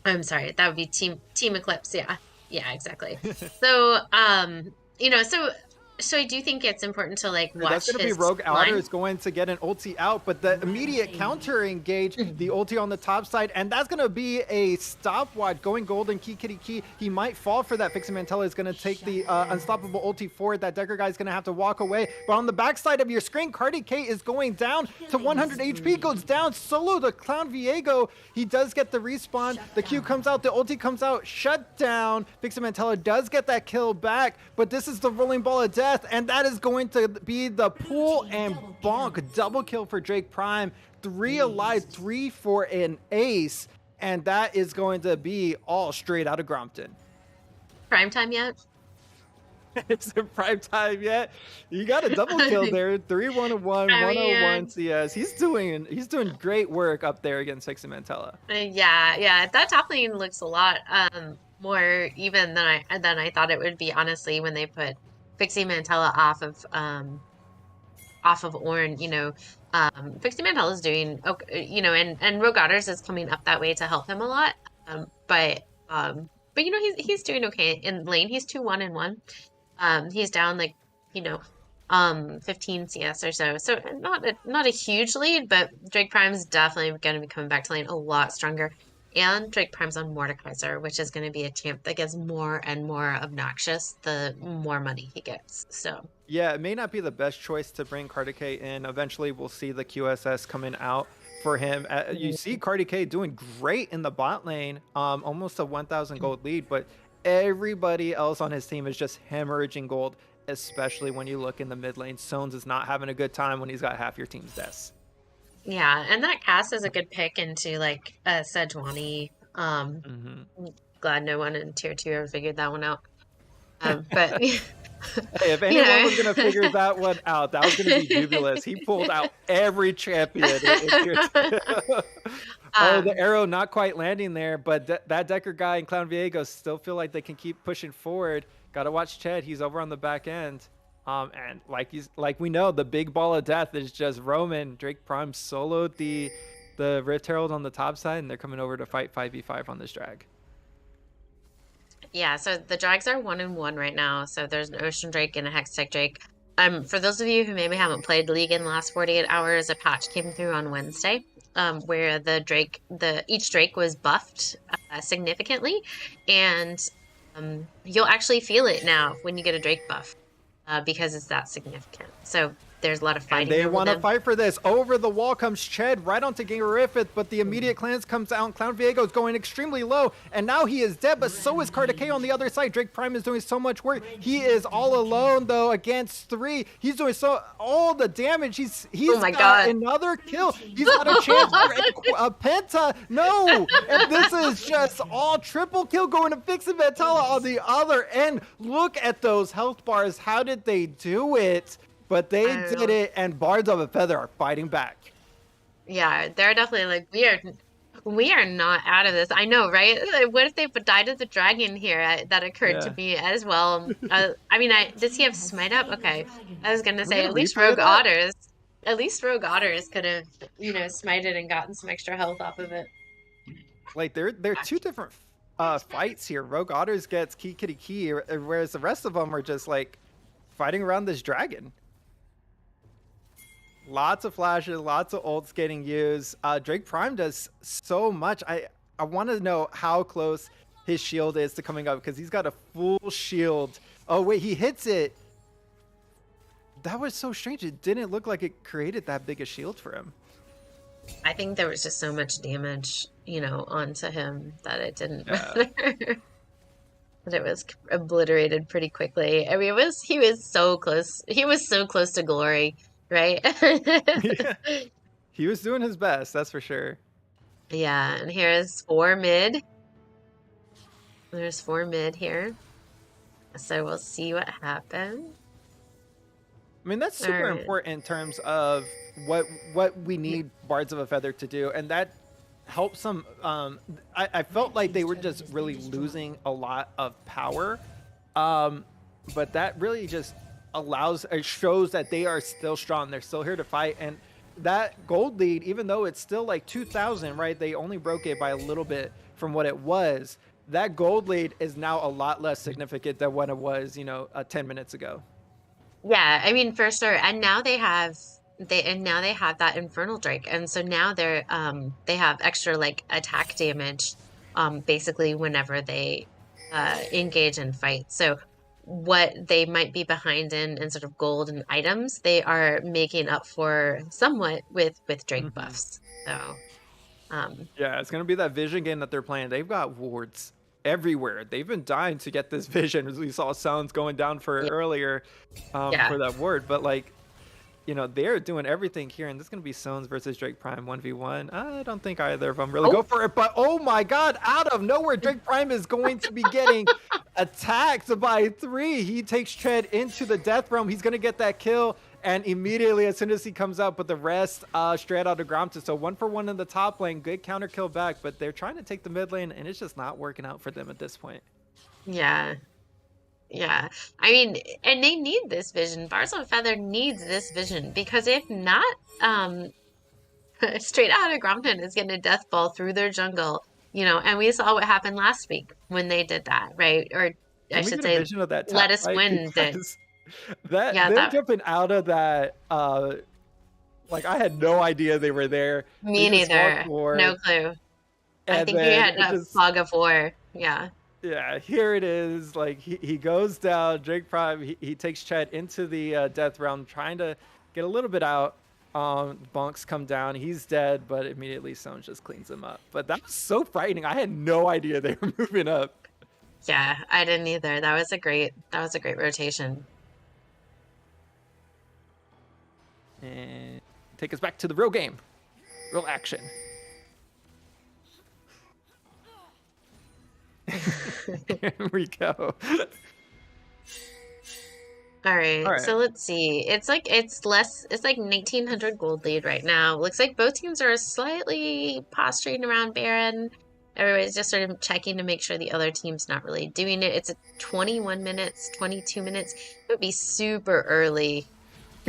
I'm sorry, that would be Team Eclipse. Yeah, yeah, exactly. So so I do think it's important to like That's watch going to be his Rogue Outer line. is going to get an ulti out, but the immediate counter engage, the ulti on the top side, and that's going to be a stopwatch going golden key. He might fall for that. Fixie Mantella is going to take the unstoppable ulti forward. That Decker guy is going to have to walk away. But on the backside of your screen, Cardi K is going down to 100 HP, goes down solo to Clown Viego. He does get the respawn. The Q comes out, the ulti comes out, shut down. Fixie Mantella does get that kill back, but this is the rolling ball of death, and that is going to be the pool and bonk double kill for Drake Prime. 3 alive, 3 for an ace, and that is going to be all straight out of Grompton. Prime time yet? It's in prime time yet. You got a double kill there. 3-1-1, I mean, 101 CS. He's doing great work up there against Fixie Mantella. yeah. That top lane looks a lot more even than I thought it would be, honestly, when they put Fixie Mantella off of Ornn, Fixie Mantella's doing okay, and Rogue Otters is coming up that way to help him a lot. But he's doing okay in lane. He's 2-1-1. He's down like, 15 CS or so. So not a huge lead, but Drake Prime's definitely going to be coming back to lane a lot stronger. And Drake Prime's on Mordekaiser, which is going to be a champ that gets more and more obnoxious the more money he gets. So Yeah, it may not be the best choice to bring K in. Eventually, we'll see the QSS coming out for him. You see K doing great in the bot lane, almost a 1,000 gold lead, but everybody else on his team is just hemorrhaging gold especially when you look in the mid lane. Sones is not having a good time when he's got half your team's deaths. Yeah, and that cast is a good pick into like a Sejuani. Hmm. Glad no one in tier two ever figured that one out. But you Hey, if anyone know, was gonna figure that one out, that was gonna be Jubilus. He pulled out every champion in tier two. Oh, the um, arrow not quite landing there, but that Decker guy and Clown Viego still feel like they can keep pushing forward. Gotta watch Ched. He's over on the back end. And like we know, the big ball of death is just Roman. Drake Prime soloed the Rift Herald on the top side, and they're coming over to fight 5v5 on this drag. yeah, so the drags are 1-1 right now. So there's an Ocean Drake and a Hextech Drake. For those of you who maybe haven't played League in the last 48 hours, a patch came through on Wednesday, where each Drake was buffed significantly, and you'll actually feel it now when you get a Drake buff, because it's that significant. So there's a lot of And fighting they over want to them. fight for this. Over the wall comes Ched right onto Gangariffith, but the immediate cleanse comes out. Clown Viego is going extremely low, and now he is dead, but so is Cardacay on the other side. Drake Prime is doing so much work. He is all alone, though, against 3. He's doing all the damage. He's Oh my got God. another kill. He's got a chance for a penta. No! And this is just all triple kill going to Fix and Ventala on the other end. Look at those health bars. How did they do it? But they I don't did know. it, and Bards of a Feather are fighting back. Yeah, they're definitely like we are not out of this. I know, right? What if they died of the dragon here? That occurred to Yeah. me as well. I mean, does he have smite up? Okay, I was gonna Can we say get a replay of that? At least Rogue Otters could have smited and gotten some extra health off of it. Like, they're two different fights here. Rogue Otters gets Key Kitty Key, whereas the rest of them are just, like, fighting around this dragon. Lots of flashes, lots of ults getting used. Drake Prime does so much. I want to know how close his shield is to coming up, because he's got a full shield. Oh, wait, he hits it. That was so strange. It didn't look like it created that big a shield for him. I think there was just so much damage, onto him that it didn't Yeah. matter. That it was obliterated pretty quickly. I mean, he was so close. He was so close to glory, right? Yeah. He was doing his best, that's for sure. Yeah, and here's 4 mid. There's 4 mid here. So we'll see what happens. I mean, that's All super right. important in terms of what we need Bards of a Feather to do, and that helps them. I felt like they were just really losing a lot of power, but that really just shows that they are still strong. They're still here to fight, and that gold lead, even though it's still like 2,000, right? They only broke it by a little bit from what it was. That gold lead is now a lot less significant than what it was, 10 minutes ago. Yeah, I mean for sure. And now they have that Infernal Drake. And so now they have extra like attack damage basically whenever they engage in fight. So what they might be behind in sort of gold and items, they are making up for somewhat with Drake Mhm. buffs. So um Yeah, it's gonna be that vision game that they're playing. They've got wards everywhere. They've been dying to get this vision, as we saw sounds going down for yeah, earlier, yeah. for that ward. But like, they're doing everything here, and this is gonna be Sones versus Drake Prime 1v1. I don't think either of them really Oh, go for it. But oh my God, out of nowhere, Drake Prime is going to be getting attacked by 3. He takes Tread into the death realm. He's gonna get that kill. And immediately, as soon as he comes out, but the rest straight out of Grompton. So 1-for-1 in the top lane, good counter kill back, but they're trying to take the mid lane, and it's just not working out for them at this point. yeah. Yeah. I mean, and they need this vision. Bars of Feather needs this vision because if not, um, straight out of Grompton is going to death ball through their jungle, and we saw what happened last week when they did that, right? Or I Can we should get a say, vision of that Let top Us fight? Win did. Because that Yeah, them that jumping out of that, like, I had no idea they were there. They me just walked neither. No forward, clue. I and think we then had it a just, fog of war. Yeah. yeah, here it is. Like, he goes down. Drake Prime, he takes Chet into the death realm, trying to get a little bit out. Bonks come down. He's dead, but immediately Sones just cleans him up. But that was so frightening. I had no idea they were moving up. Yeah, I didn't either. That was a great rotation. and take us back to the real game, real action. Here we go. All All right, right. so let's see. It's like 1900 gold lead right now. Looks like both teams are slightly posturing around Baron. Everybody's just sort of checking to make sure the other team's not really doing it. It's at 21 minutes, 22 minutes. It would be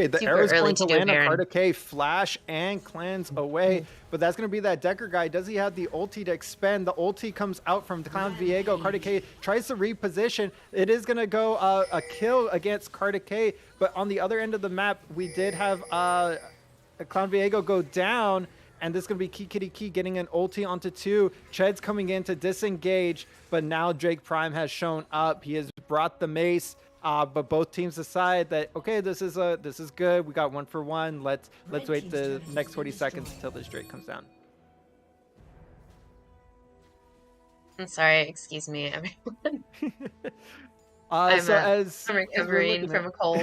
Okay, the super arrow's early going to to do a land on Baron. Kartik, flash and cleanse away, but that's going to be that Decker guy. Does he have the ulti to expend? The ulti comes out from Clown Viego. Kartik tries to reposition. It is going to go a kill against Kartik, but on the other end of the map, we did have Clown Viego go down, and this is going to be Key Kitty Key getting an ulti onto 2. Ched's coming in to disengage, but now Drake Prime has shown up. He has brought the mace. But both teams decide that okay, this is good. We got 1 for 1. Let's wait the next 40 seconds until this Drake comes down. I'm sorry, excuse me, everyone. So I'm recovering from a cold.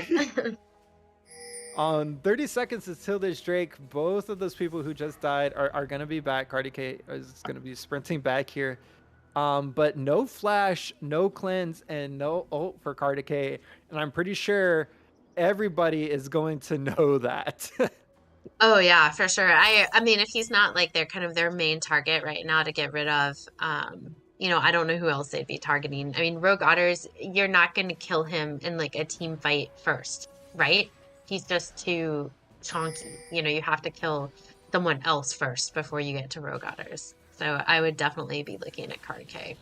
on 30 seconds until this Drake, both of those people who just died are gonna be back. Cardi K is gonna be sprinting back here. But no flash, no cleanse, and no ult for Cardi K. And I'm pretty sure everybody is going to know that. Oh yeah, for sure. I mean if he's not like they're kind of their main target right now to get rid of, I don't know who else they'd be targeting. I mean, Rogue Otters, you're not going to kill him in like a team fight first, right? He's just too chonky. You have to kill someone else first before you get to Rogue Otters. So I would definitely be looking at Card K.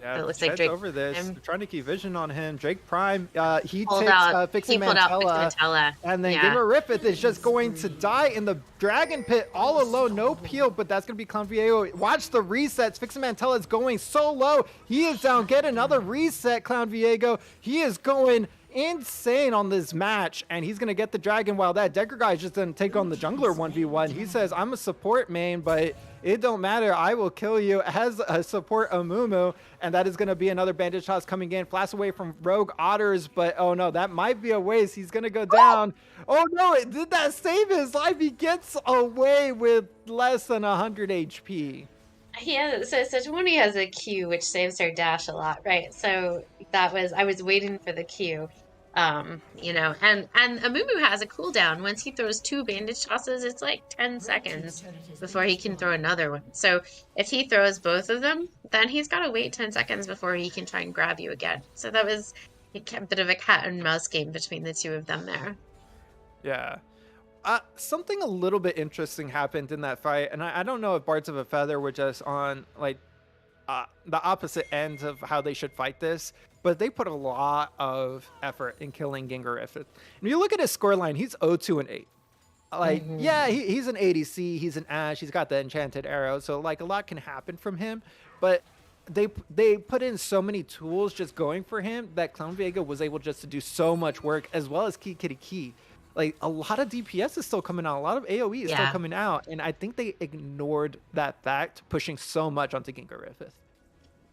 Yeah, It looks like Ched's Drake over this. Prime They're trying to keep vision on him. Drake Prime, he pulled takes out Fixing he pulled out Fix Mantella, Mantella. and then Yeah. Gamer Riffith is just going to die in the Dragon Pit all alone. No peel, but that's going to be Clown Viego. Watch the resets. Fixing Mantella is going so low. He is down. Get another reset, Clown Viego. He is going insane on this match, and he's going to get the dragon while that Decker guy is just going to take on the jungler 1v1. He says, I'm a support main, but it don't matter. I will kill you as a support Amumu. And that is going to be another bandage toss coming in. Flash away from Rogue Otters, but oh no, that might be a waste. He's going to go down. Oh no, did that save his life? He gets away with less than 100 HP. So Sejuani has a Q which saves her dash a lot, right? So I was waiting for the Q. And Amumu has a cooldown. Once he throws 2 bandage tosses, it's like 10 seconds before he can throw another one. So if he throws both of them, then he's got to wait 10 seconds before he can try and grab you again. So that was a bit of a cat and mouse game between the two of them there. Yeah. Something a little bit interesting happened in that fight, and I don't know if Bards of a Feather were just on like the opposite ends of how they should fight this, but they put a lot of effort in killing Gingerif. And you look at his scoreline, he's 0-2 and 8. Like, yeah, he's an ADC, he's an Ashe, he's got the enchanted arrow, so like a lot can happen from him, but they put in so many tools just going for him that Clown Viego was able just to do so much work, as well as Key Kitty Key. Like, a lot of DPS is still coming out, a lot of AoE is still coming out, and I think they ignored that fact, pushing so much onto Gingerif.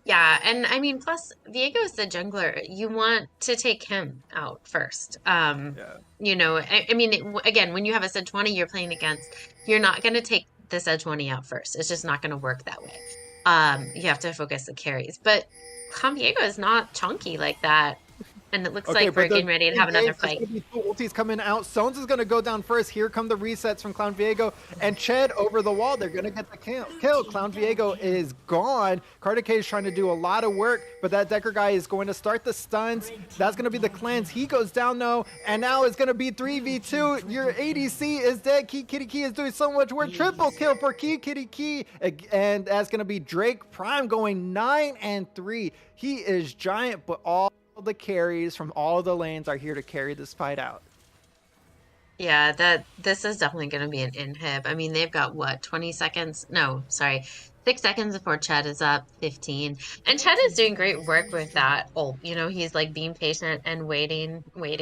Yeah, and I mean, plus Viego is the jungler. You want to take him out first. Yeah. I mean, again, when you have a Sejuani you're playing against, you're not going to take the Sejuani out first. It's just not going to work that way. You have to focus the carries. But Clown Viego is not chunky like that. And it looks like we're getting ready to have another fight. Ulti's coming out. Stones is going to go down first. Here come the resets from Clown Viego. And Ched over the wall. They're going to get the kill. Clown Viego is gone. Kartik is trying to do a lot of work, but that Decker guy is going to start the stuns. That's going to be the cleanse. He goes down, though. And now it's going to be 3v2. Your ADC is dead. Key Kitty Key is doing so much work. Triple kill for Key Kitty Key. And that's going to be Drake Prime going 9-3. He is giant, but all the carries from all the lanes are here to carry this fight out. Yeah, this is definitely going to be an inhib. I mean, they've got what, 20 seconds? No, sorry, 6 seconds before Ched is up, 15. And Ched is doing great work with that ult. He's like being patient and waiting. Red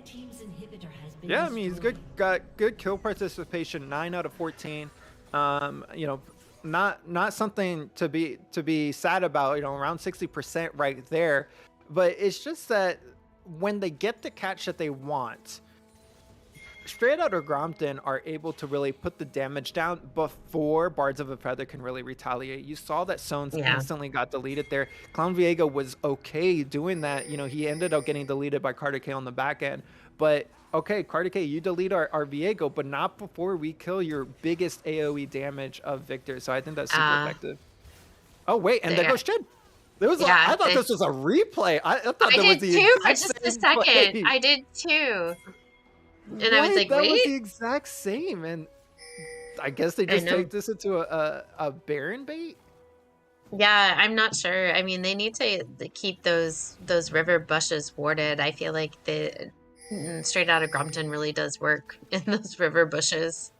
team's inhibitor has been Yeah, I mean, he's got good kill participation, 9 out of 14. Not something to be sad about, around 60% right there. But it's just that when they get the catch that they want, Straight Outta Grompton are able to really put the damage down before Bards of a Feather can really retaliate. You saw that Sones Yeah. instantly got deleted there. Clown Viego was okay doing that. He ended up getting deleted by Carter K on the back end. But okay, Carter K, you delete our Viego, but not before we kill your biggest AoE damage of Victor. So I think that's super effective. Oh, wait, and there goes Shed. I thought this was a replay. I thought I that did was the too for exact just a same second. play. I did too. And What? I was like, that wait. was the exact same. And I guess they just take this into a Baron bait? Yeah, I'm not sure. I mean, they need to keep those river bushes warded. I feel like the Straight Outta Grompton really does work in those river bushes.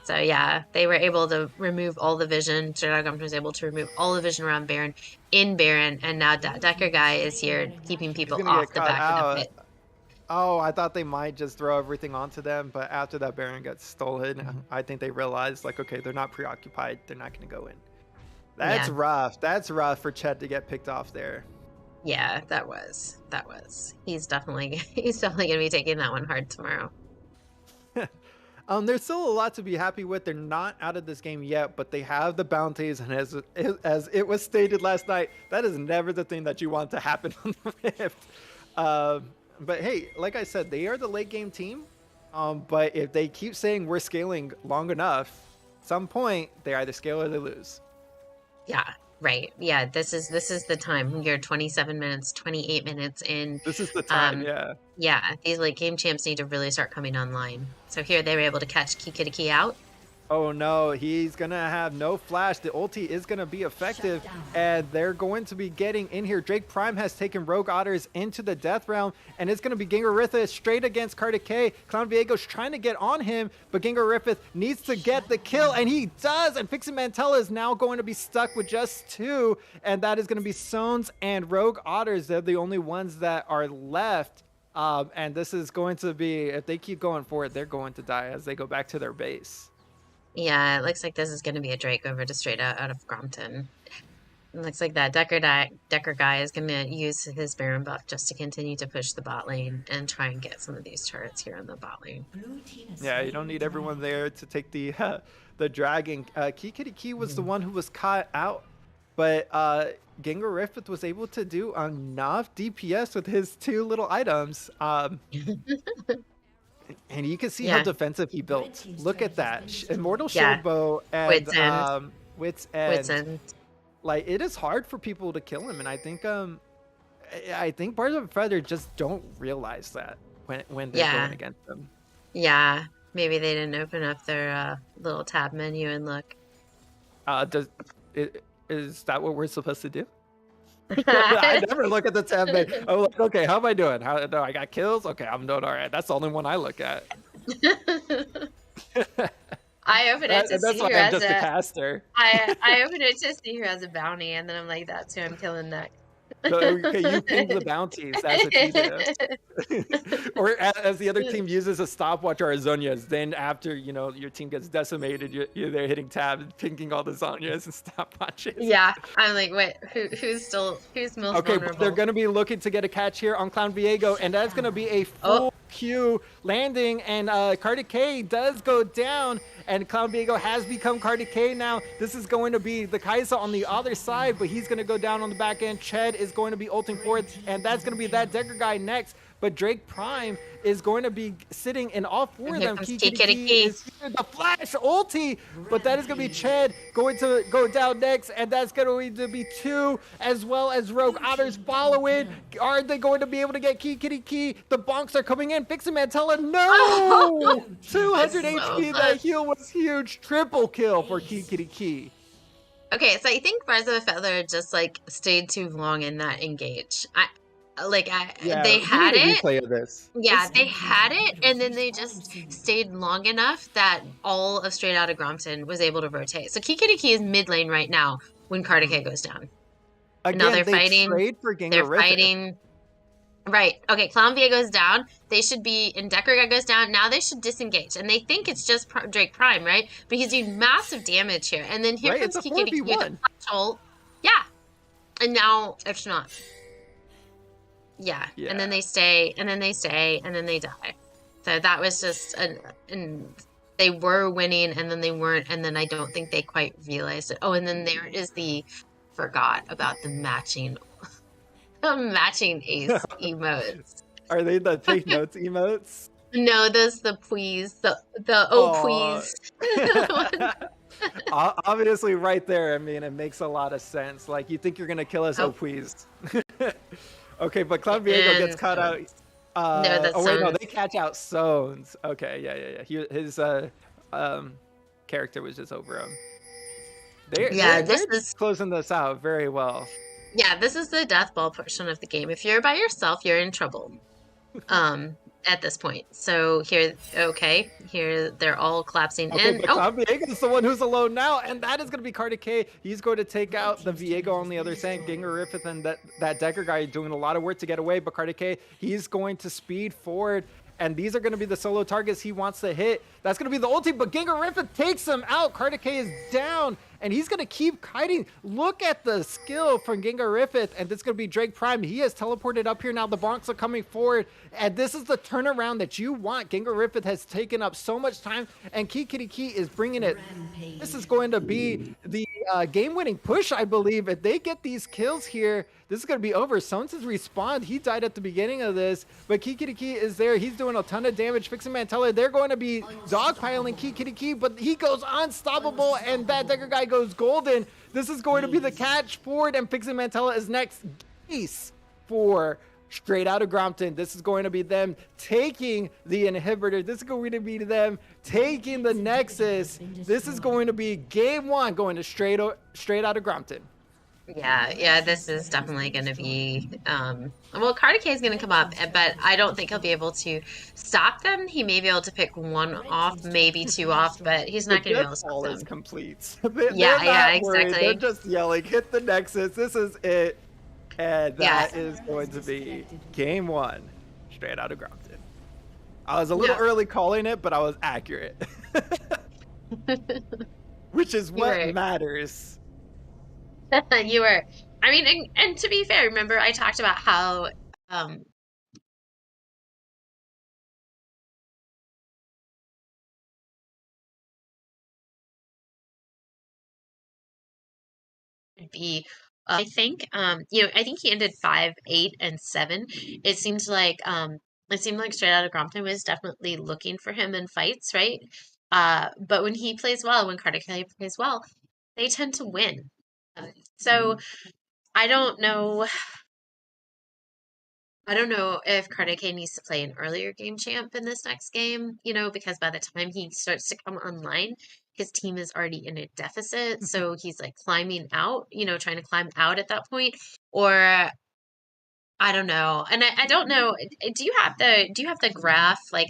So yeah, they were able to remove all the vision. Straight Outta Grompton was able to remove all the vision around Baron in Baron, and now Decker guy is here keeping people off the back of the pit. Oh, I thought they might just throw everything onto them, but after that Baron got stolen, I think they realized, like, okay, they're not preoccupied. They're not going to go in. That's rough. That's rough for Chet to get picked off there. Yeah, that was. He's definitely going to be taking that one hard tomorrow. There's still a lot to be happy with. They're not out of this game yet, but they have the bounties, and as it was stated last night, that is never the thing that you want to happen on the Rift. But hey, like I said, they are the late game team. But if they keep saying we're scaling long enough, at some point they either scale or they lose. Yeah, right. Yeah, this is the time. You're 27 minutes, 28 minutes in. This is the time, yeah. Yeah, these late game champs need to really start coming online. So here they were able to catch Kikiriki out. Oh no, he's gonna have no flash. The ulti is gonna be effective, and they're going to be getting in here. Drake Prime has taken Rogue Otters into the death realm, and it's gonna be Gingaritha straight against Carter K. Clown Viego's trying to get on him, but Gingaritha needs to get the kill, and he does. And Fixin' Mantella is now going to be stuck with just 2, and that is gonna be Sones and Rogue Otters. They're the only ones that are left. And this is going to be, if they keep going forward, they're going to die as they go back to their base. Yeah, it looks like this is going to be a Drake over to Straight Out of Grompton. It looks like that Decker guy is going to use his Baron buff just to continue to push the bot lane and try and get some of these turrets here in the bot lane. Yeah, you don't need everyone there to take the dragon. Kikiriki was the one who was caught out, but Gingaritha was able to do enough DPS with his 2 little items. And you can see how defensive he built. Look at that. Immortal Shield Bow and Wits End. Like, it is hard for people to kill him, and I think Bards of a Feather just don't realize that when they're going against them. Yeah, maybe they didn't open up their little tab menu and look. Is that what we're supposed to do? I never look at the tab menu. I'm like, okay, how am I doing? No, I got kills? Okay, I'm doing all right. That's the only one I look at. I open it to see who has a caster. I open it to see who has a bounty, and then I'm like, that's who I'm killing next. So, okay, you ping the bounties. That's what you do. Or as the other team uses a stopwatch or a Zonias, then after your team gets decimated, you're there hitting tab and pinging all the Zonias and stopwatches. Yeah, I'm like, wait, who's most vulnerable? They're gonna be looking to get a catch here on Clown Viego, and that's gonna be a full Q landing, and Carter K does go down, and Clown Viego has become Carter K now. This is going to be the Kaisa on the other side, but he's gonna go down on the back end. Ched is going to be ulting forward, and that's going to be that Decker guy next. But Drake Prime is going to be sitting in all 4 of them. Kikiriki is here, the flash ulti, but that is going to be Ched going to go down next, and that's going to be 2, as well as Rogue Otters following. Are they going to be able to get Kikiriki? The bonks are coming in. Fixin' Mantella, no! 200 HP, that heal was huge. Triple kill for Kikiriki. Okay, so I think Bards of a Feather just stayed too long in that engage. They had it. Replay of this. Yeah, they had it, and then they just stayed long enough that all of Straight Outta Grompton was able to rotate. So Kikiriki is mid lane right now when Carter K goes down. Again, now they're fighting. They're fighting. Right. Okay, Clown Viego's down. They should be, and Decker guy goes down. Now they should disengage. And they think it's just Drake Prime, right? But he's doing massive damage here. And then here comes Kikiriki with a flash ult. Yeah. And now it's not. Yeah, and then Yeah. they stay, and then they stay, and then they die. So that was just and they were winning, and then they weren't, and then I don't think they quite realized it. Oh, and then there is the forgot about the matching matching ace emotes. Are they the take notes emotes? No, those the please, the oh Oh. please one. Obviously, right there. I mean, it makes a lot of sense. Like, you think you're gonna kill us? Oh, Oh, please. Okay, but Cloud Viego gets and caught out. no, that Oh wait, no, sounds they catch out Sones. Okay, yeah, yeah, yeah. His um character was just over him. They're yeah. they're This they're is closing this out very well. yeah. This is the death ball portion of the game. If you're by yourself, you're in trouble. At this point. So here, okay, here they're all collapsing Okay, in. but Oh, Cloud Viego is the one who's alone now, and that is going to be Cardi K. He's going to take out the Viego on the other side. Ginger Riffith and that Decker guy doing a lot of work to get away, but Cardi K, he's going to speed forward. And these are going to be the solo targets he wants to hit. That's going to be the ulti, but Ginger Riffith takes him out. Cardi K is down, and he's going to keep kiting. Look at the skill from Ginger Riffith, and this is going to be Drake Prime. He has teleported up here now. The Bronx are coming forward, and this is the turnaround that you want. Ginger Riffith has taken up so much time, and Key Kitty Key is bringing it. This is going to be the game-winning push, I believe. If they get these kills here, this is going to be over. Sones has respawned. He died at the beginning of this, but Key Kitty Key is there. He's doing a ton of damage, fixing Mantella. They're going to be dogpiling Key Kitty Key, but he goes unstoppable, and that Decker guy goes golden. This is going to be the catch forward, and fixing Mantella is next. Ace for Straight Out of Grompton. This is going to be them taking the inhibitor. This is going to be them taking the Nexus. This is going to be game one, going to Straight Out of Grompton. yeah, yeah. This is definitely going to be. Well, Cardi K is going to come up, but I don't think he'll be able to stop them. He may be able to pick one off, maybe two off, but he's The not going to be death able to stop ball is them. complete. They're Yeah, yeah, not worried. They're exactly. just yelling, hit the Nexus. This is it. And Yeah, that is going to be game one, Straight Out of Grompton. I was a little yeah. early calling it, but I was accurate. Which is You what were, matters. you were. I mean, and to be fair, remember I talked about how um be I think I think he ended 5, 8, and 7. It seems like it seemed like Straight Outta Compton was definitely looking for him in fights, right? But when he plays well, when Carter Kelly plays well, they tend to win. So I don't know. I don't know if Carter K needs to play an earlier game champ in this next game, because by the time he starts to come online, his team is already in a deficit. So he's like climbing out, trying to climb out at that point. Or I don't know. And I don't know. Do you have the graph? Like,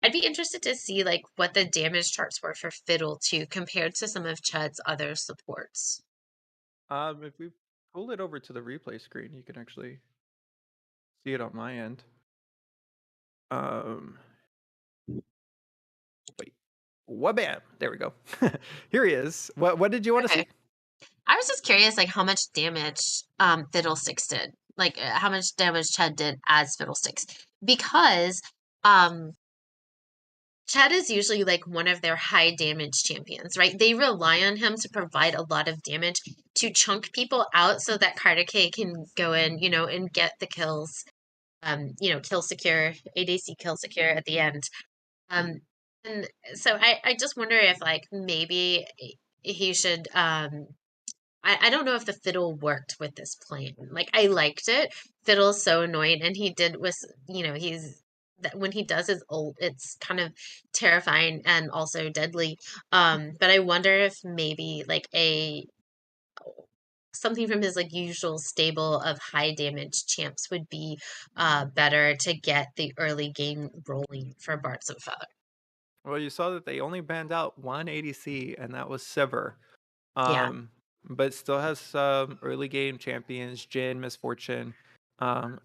I'd be interested to see like what the damage charts were for Fiddle too, compared to some of Chud's other supports. If we pull it over to the replay screen, you can actually see it on my end. Um, Wait, wabam! There we go. Here he is. What did you want to Okay. see? I was just curious, like how much damage Fiddlesticks did, like how much damage Chud did as Fiddlesticks, because um Chud is usually like one of their high damage champions, right? They rely on him to provide a lot of damage to chunk people out so that Carter K can go in, and get the kills, kill secure, ADC kill secure at the end. Um, and so I just wonder if like maybe he should I don't know if the fiddle worked with this plan. Like I liked it. Fiddle's so annoying and he did was he's that when he does his ult, it's kind of terrifying and also deadly. But I wonder if maybe like a something from his like usual stable of high damage champs would be better to get the early game rolling for Bards of Feather. Well, you saw that they only banned out one ADC, and that was Sever. Yeah. Um, but still has some early game champions, Jin, Misfortune,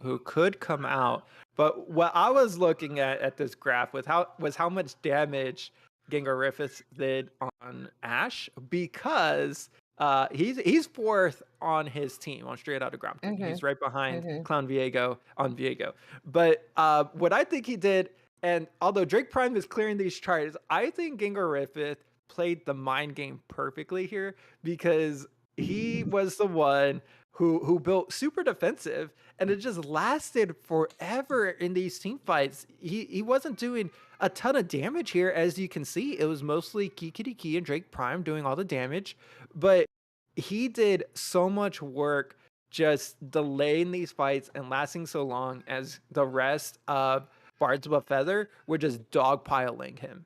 who could come out. But what I was looking at this graph with how much damage Gengar Riffis did on Ashe, because He's fourth on his team on Straight Outta Grompton. Mm-hmm. He's right behind Mm-hmm. Clown Viego on Viego. But what I think he did, and although Drake Prime is clearing these charts, I think Gengar Griffith played the mind game perfectly here because he was the one who built super defensive, and it just lasted forever in these team fights. He wasn't doing a ton of damage here, as you can see. It was mostly Kikidi Key and Drake Prime doing all the damage, but he did so much work just delaying these fights and lasting so long as the rest of Bards of a Feather were just dogpiling him.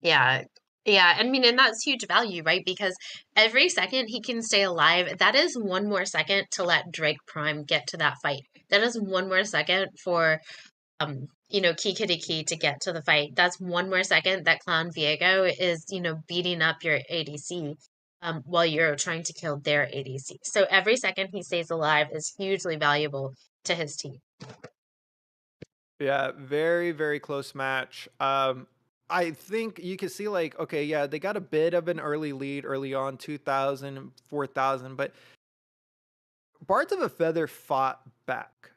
Yeah. Yeah. I mean, and that's huge value, right? Because every second he can stay alive, that is one more second to let Drake Prime get to that fight. That is one more second for Key Kitty Key to get to the fight. That's one more second that Clown Viego is, beating up your ADC while you're trying to kill their ADC. So every second he stays alive is hugely valuable to his team. Yeah, very, very close match. I think you can see like, okay, yeah, they got a bit of an early lead early on, 2000, 4000, but Bards of a Feather fought back.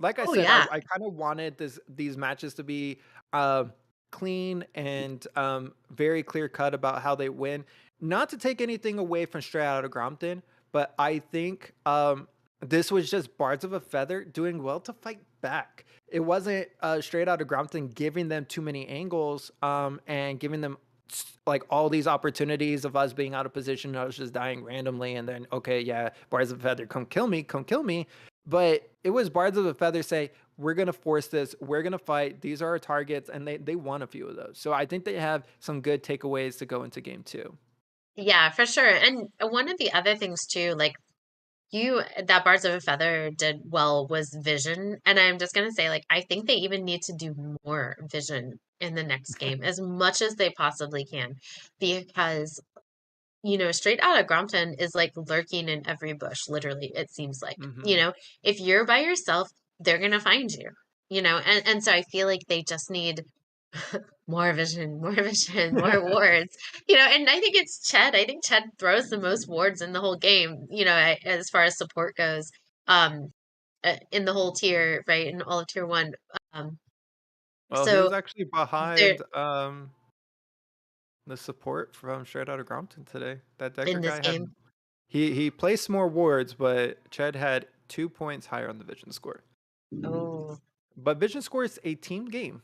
Like I Oh said, I, yeah. I kind of wanted these matches to be um, clean and very clear cut about how they win. Not to take anything away from Straight Outta Grompton, but I think this was just Bards of a Feather doing well to fight back. It wasn't Straight Outta Grompton giving them too many angles and giving them like all these opportunities of us being out of position. I was just dying randomly, and then okay, yeah, Bards of a Feather, come kill me, come kill me. But it was Bards of a Feather say, we're gonna force this, we're gonna fight. These are our targets, and they won a few of those. So I think they have some good takeaways to go into game two. Yeah, for sure. And one of the other things too, like that Bards of a Feather did well was vision. And I'm just gonna say, like, I think they even need to do more vision in the next game as much as they possibly can. Because, Straight Outta Grompton is like lurking in every bush, literally, it seems like. Hmm. If you're by yourself, they're gonna find you. And so I feel like they just need more vision, more wards. And I think it's Ched. I think Ched throws the most wards in the whole game, as far as support goes, um, in the whole tier, right? In all of tier one. Um, Well, he so was actually they're behind the support from Straight Outta Grompton today. That in Decker this guy had game. he placed more wards, but Ched had 2 points higher on the vision score. Oh, But vision score is a team game,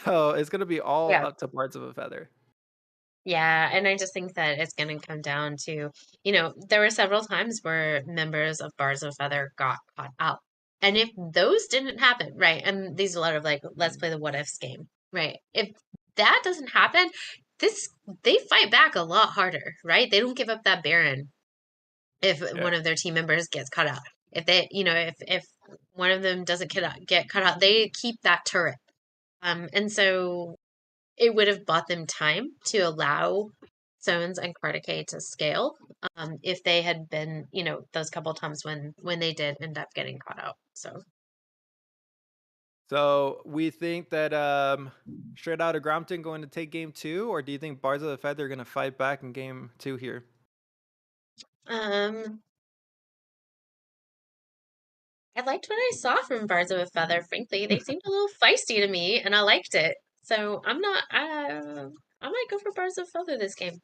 so it's gonna be all yeah. up to Bards of a Feather. Yeah, and I just think that it's going to come down to, there were several times where members of Bars of Feather got caught out. And if those didn't happen, right, and these are a lot of like, let's play the what ifs game, right? If that doesn't happen, this they fight back a lot harder, right? They don't give up that Baron if Yeah. one of their team members gets cut out. If they, if one of them doesn't get cut out, they keep that turret. And so it would have bought them time to allow Zones and Cardicay to scale if they had been, those couple times when they did end up getting caught out. So So we think that Straight Outta Grompton going to take game two, or do you think Bards of the Feather are gonna fight back in game two here? um I liked what I saw from Bards of a Feather, frankly. They seemed a little feisty to me and I liked it. So I might go for Bards of a Feather this game.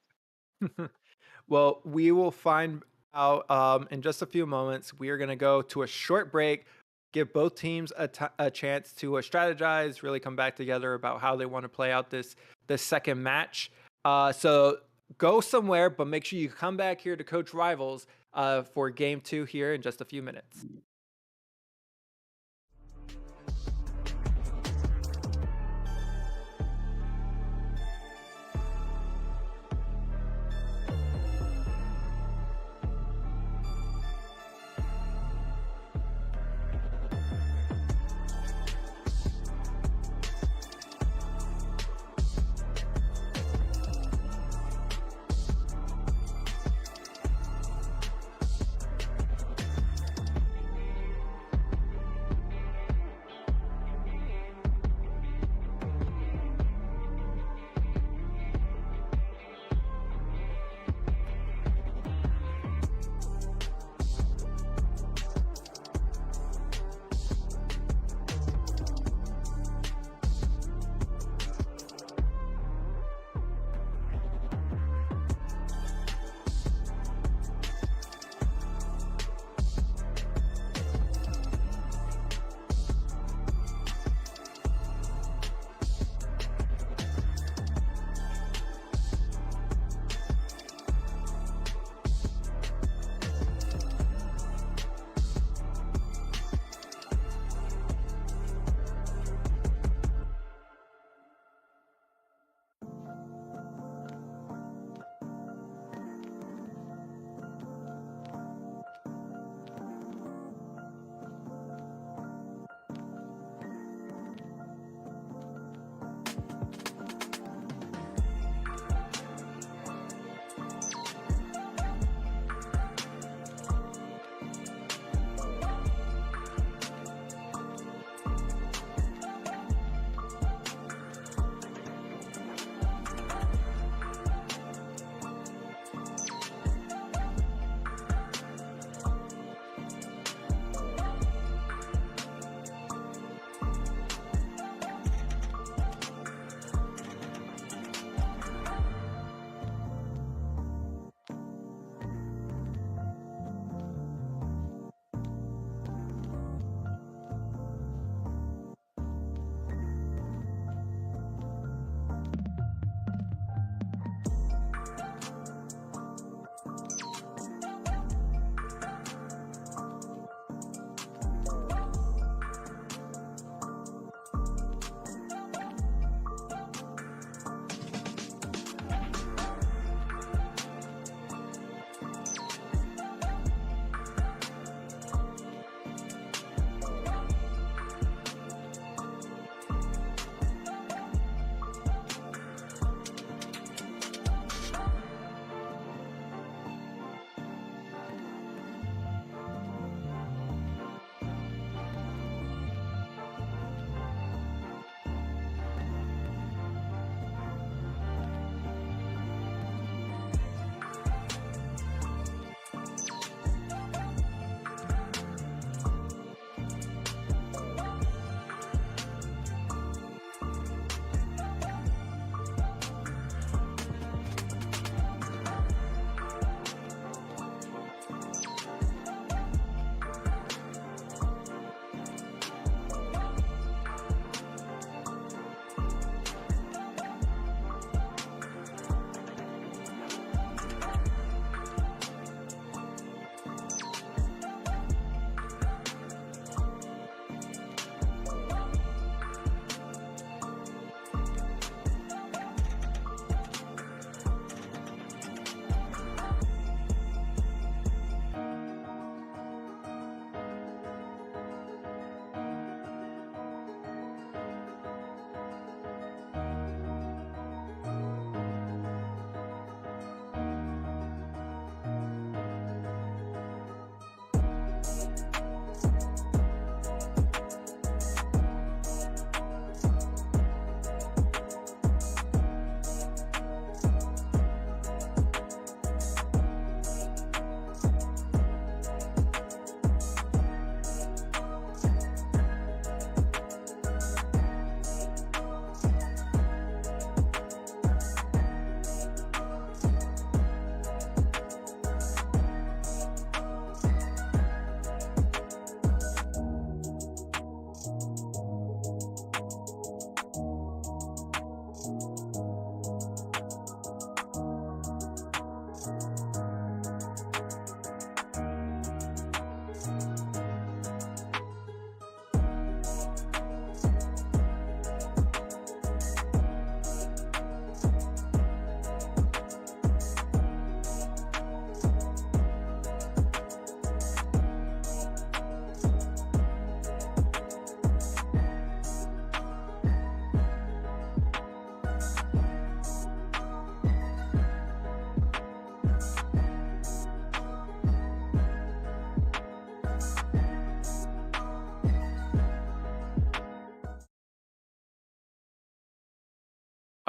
Well, we will find out in just a few moments. We are going to go to a short break, give both teams a chance to strategize, really come back together about how they want to play out this second match. So go somewhere, but make sure you come back here to Coach Rivals for game two here in just a few minutes.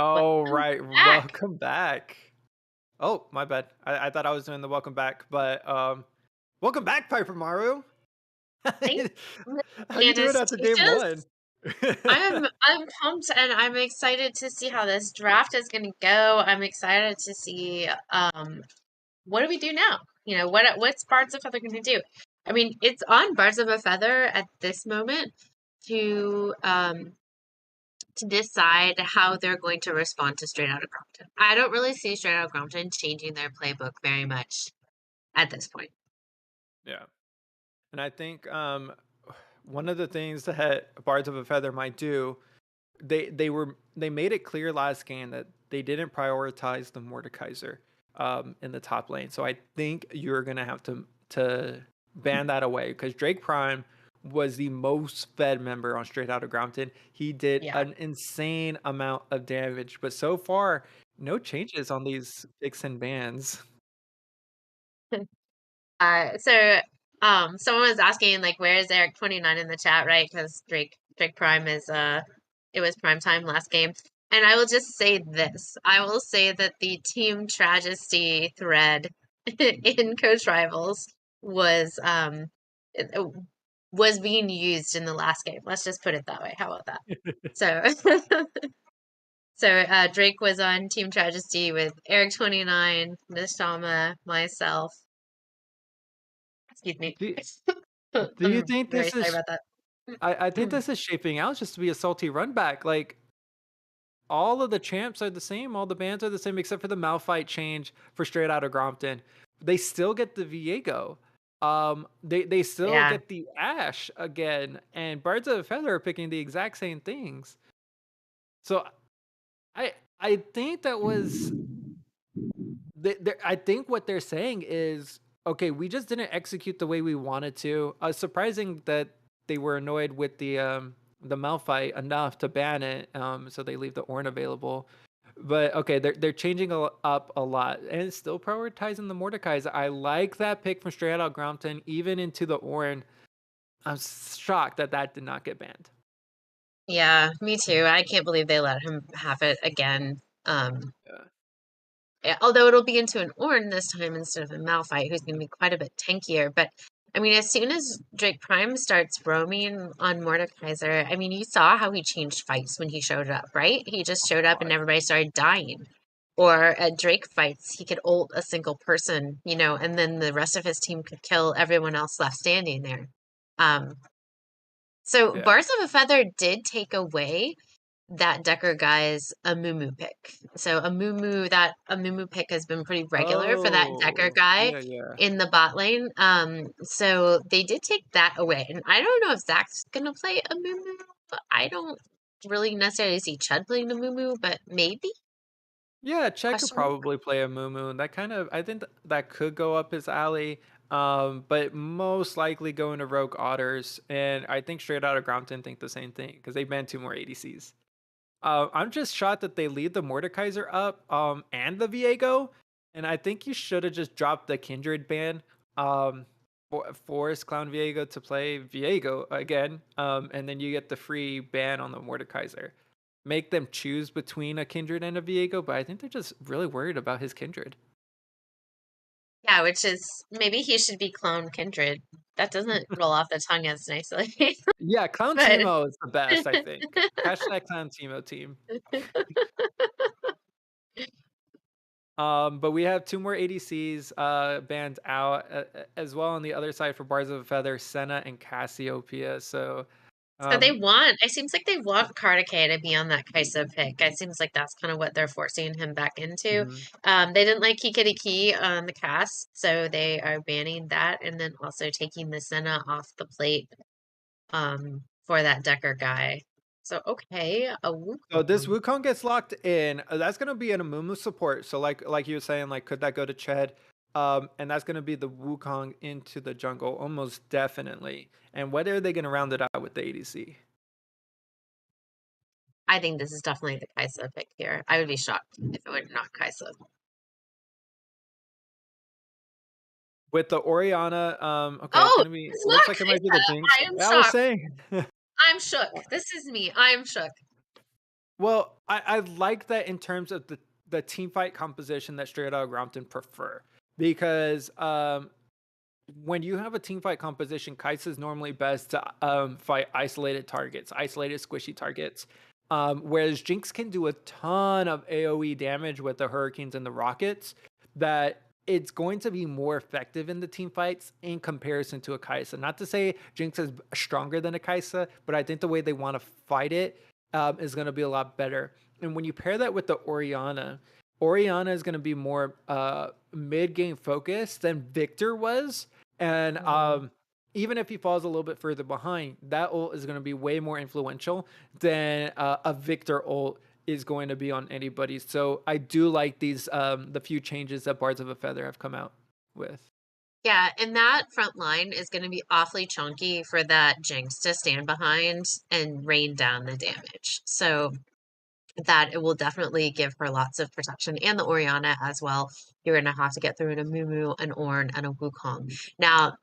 Oh, Welcome right. back. Welcome back. Oh, my bad. I thought I was doing the welcome back, but welcome back, Piper Maru. Thank How you doing Candace after game Teaches. one? I'm pumped and I'm excited to see how this draft is gonna go. I'm excited to see what do we do now? What's Bards of Feather gonna do? I mean, it's on Bards of a Feather at this moment to to decide how they're going to respond to Straight Outta Grompton. I don't really see Straight Outta Grompton changing their playbook very much at this point. Yeah. And I think one of the things that Bards of a Feather might do, they made it clear last game that they didn't prioritize the Mordekaiser in the top lane. So I think you're gonna have to ban that away because Drake Prime was the most fed member on Straight Outta Grompton. He did Yeah. an insane amount of damage, but so far, no changes on these picks and bans. Someone was asking like, where is Eric 29 in the chat, right? Because Drake Prime is it was prime time last game, and I will just say this: I will say that the Team Tragedy thread in Coach Rivals was it was being used in the last game. Let's just put it that way. How about that? So, Drake was on Team Tragedy with Eric 29, Miss Tama, myself. Excuse me. Do, do you I'm think very this sorry is about that. I think this is shaping out just to be a salty run back. Like all of the champs are the same, all the bands are the same except for the Malphite change for Straight Outta Grompton. They still get the Viego. They still Yeah. get the Ash again, and Birds of a Feather are picking the exact same things. So I think that was I think what they're saying is, okay, we just didn't execute the way we wanted to. Surprising that they were annoyed with the Malphite enough to ban it, so they leave the Ornn available. But okay, they're changing up a lot and still prioritizing the Mordekaiser. I like that pick from Straight Out Grompton, even into the Ornn. I'm shocked that that did not get banned. Yeah, me too. I can't believe they let him have it again. Yeah. Although it'll be into an Ornn this time instead of a Malphite, who's going to be quite a bit tankier. But I mean, as soon as Drake Prime starts roaming on Mordekaiser, I mean, you saw how he changed fights when he showed up, right? He just showed up and God. everybody started dying. Or at Drake fights, he could ult a single person, and then the rest of his team could kill everyone else left standing there. Um, so Yeah. Bars of a Feather did take away that Decker guy's Amumu pick. So that Amumu pick has been pretty regular for that Decker Oh, guy yeah, yeah. in the bot lane. So they did take that away. And I don't know if Zach's gonna play Amumu, but I don't really necessarily see Chud playing Amumu, but maybe? Yeah, Chet could Question mark. probably play a Moo that kind of I think that could go up his alley. But most likely going to Rogue Otters, and I think Straight Outta Grompton think the same thing because they banned two more ADCs. I'm just shocked that they leave the Mordekaiser up, and the Viego, and I think you should have just dropped the Kindred ban. Force Clown Viego to play Viego again, and then you get the free ban on the Mordekaiser. Make them choose between a Kindred and a Viego, but I think they're just really worried about his Kindred. Yeah, which is maybe he should be clone Kindred. That doesn't roll off the tongue as nicely. Yeah, Clown But Timo is the best, I think. Hashtag Clown Timo team. But we have two more ADCs banned out as well on the other side for Bars of a Feather, Senna and Cassiopeia. So So they um want, it seems like they want Kartike to be on that Kai'Sa pick. It seems like that's kind of what they're forcing him back into. mhm. They didn't like Kikiri Ki on the cast, so they are banning that and then also taking the Senna off the plate for that Decker guy. So okay, a So this Wukong. Wukong gets locked in. That's gonna be an Amumu support. So like you were saying, like could that go to Ched? And that's gonna be the Wukong into the jungle, almost definitely. And whether are they gonna round it out with the ADC? I think this is definitely the Kai'Sa pick here. I would be shocked if it were not Kai'Sa. With the Oriana, okay, it's Oh, gonna be it it's looks not like it might be the Kai'Sa. Jinx. I am I was shocked. saying I'm shook. This is me. I am shook. Well, I like that in terms of the team fight composition that Straight Outta Grompton prefer because when you have a team fight composition, Kai'Sa is normally best to fight isolated targets, isolated squishy targets. Whereas Jinx can do a ton of AoE damage with the hurricanes and the rockets, that it's going to be more effective in the team fights in comparison to a Kai'Sa. Not to say Jinx is stronger than a Kai'Sa, but I think the way they want to fight it is going to be a lot better. And when you pair that with the Oriana is going to be more mid game focused than Victor was, and Mhm. even if he falls a little bit further behind, that ult is going to be way more influential than a Victor ult is going to be on anybody. So I do like these the few changes that Bards of a Feather have come out with. Yeah, and that front line is going to be awfully chunky for that Jinx to stand behind and rain down the damage. So that it will definitely give her lots of protection, and the Oriana as well. You're going to have to get through an Amumu, an Ornn, and a Wukong. Now,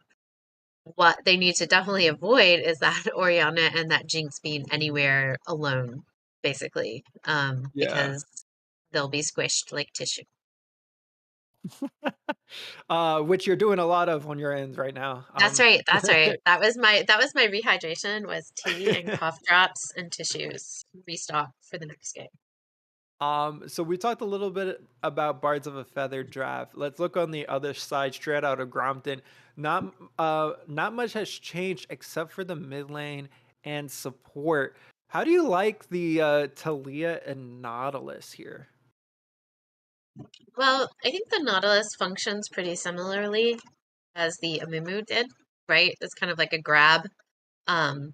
what they need to definitely avoid is that Oriana and that Jinx being anywhere alone, basically, Yeah. because they'll be squished like tissue. Which you're doing a lot of on your end right now. That's right. That's right. That was my rehydration was tea and cough drops and tissues. Restock for the next game. So we talked a little bit about Bards of a Feather draft. Let's look on the other side, straight out of Grompton. Not much has changed except for the mid lane and support. How do you like the Talia and Nautilus here? Well, I think the Nautilus functions pretty similarly as the Amumu did, right? It's kind of like um,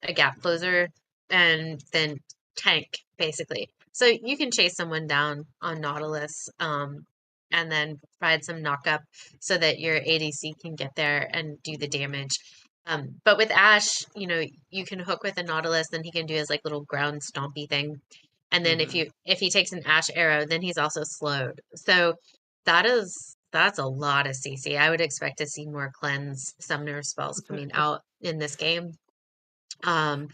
a gap closer, and then tank, basically. So you can chase someone down on Nautilus, and then provide some knockup so that your ADC can get there and do the damage. But with Ashe, you can hook with a Nautilus, then he can do his like little ground stompy thing. And then if Hmm. you if he takes an Ashe arrow, then he's also slowed. So that's a lot of CC. I would expect to see more cleanse summoner spells coming out in this game. Um,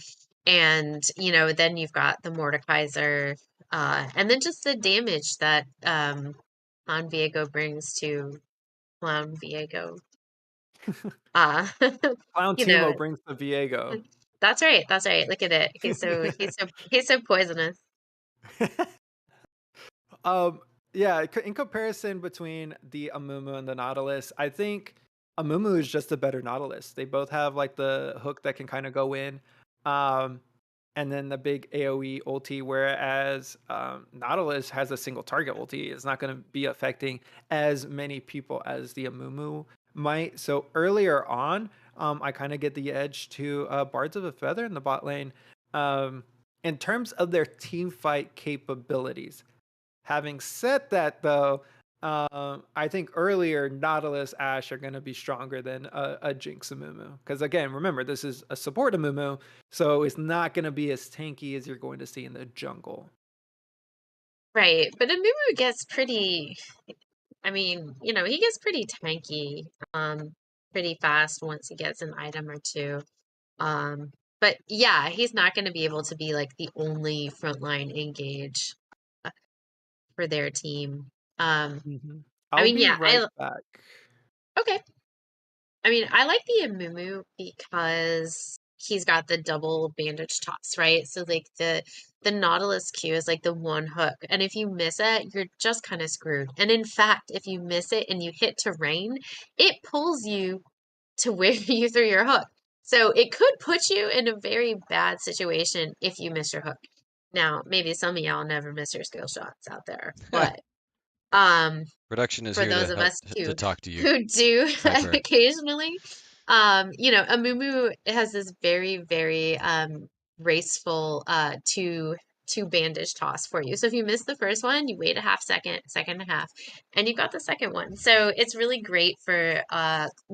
and then you've got the Mordekaiser, and then just the damage that Clown Viego brings to Clown Viego. Uh, Clown you know, Timo brings the Viego. that's right, that's right. Look at it. He's so poisonous. Um, yeah, in comparison between the Amumu and the Nautilus, I think Amumu is just a better Nautilus. They both have like the hook that can kind of go in, um, and then the big AOE ulti. Whereas Nautilus has a single target ulti. It's not going to be affecting as many people as the Amumu might. So earlier on, I kind of get the edge to Bards of a Feather in the bot lane. Um, in terms of their team fight capabilities. Having said that, though, I think earlier Nautilus Ash are going to be stronger than a Jinx Amumu. Because again, remember, this is a support Amumu, so it's not going to be as tanky as you're going to see in the jungle. Right, but Amumu gets pretty. I mean, he gets pretty tanky, pretty fast once he gets an item or two. Um, but yeah, he's not going to be able to be like the only frontline engage for their team. Um, Mhm. I I'll mean, be yeah, right back. okay. I mean, I like the Amumu because he's got the double bandage toss, right? So like the Nautilus Q is like the one hook, and if you miss it, you're just kind of screwed. And in fact, if you miss it and you hit terrain, it pulls you to where you threw your hook. So it could put you in a very bad situation if you miss your hook. Now, maybe some of y'all never miss your skill shots out there, but um Production is for here to those of help us to who talk to you, who do Piper. occasionally, Amumu has this very, very graceful two bandage toss for you. So if you miss the first one, you wait a half second, second and a half, and you got the second one. So it's really great for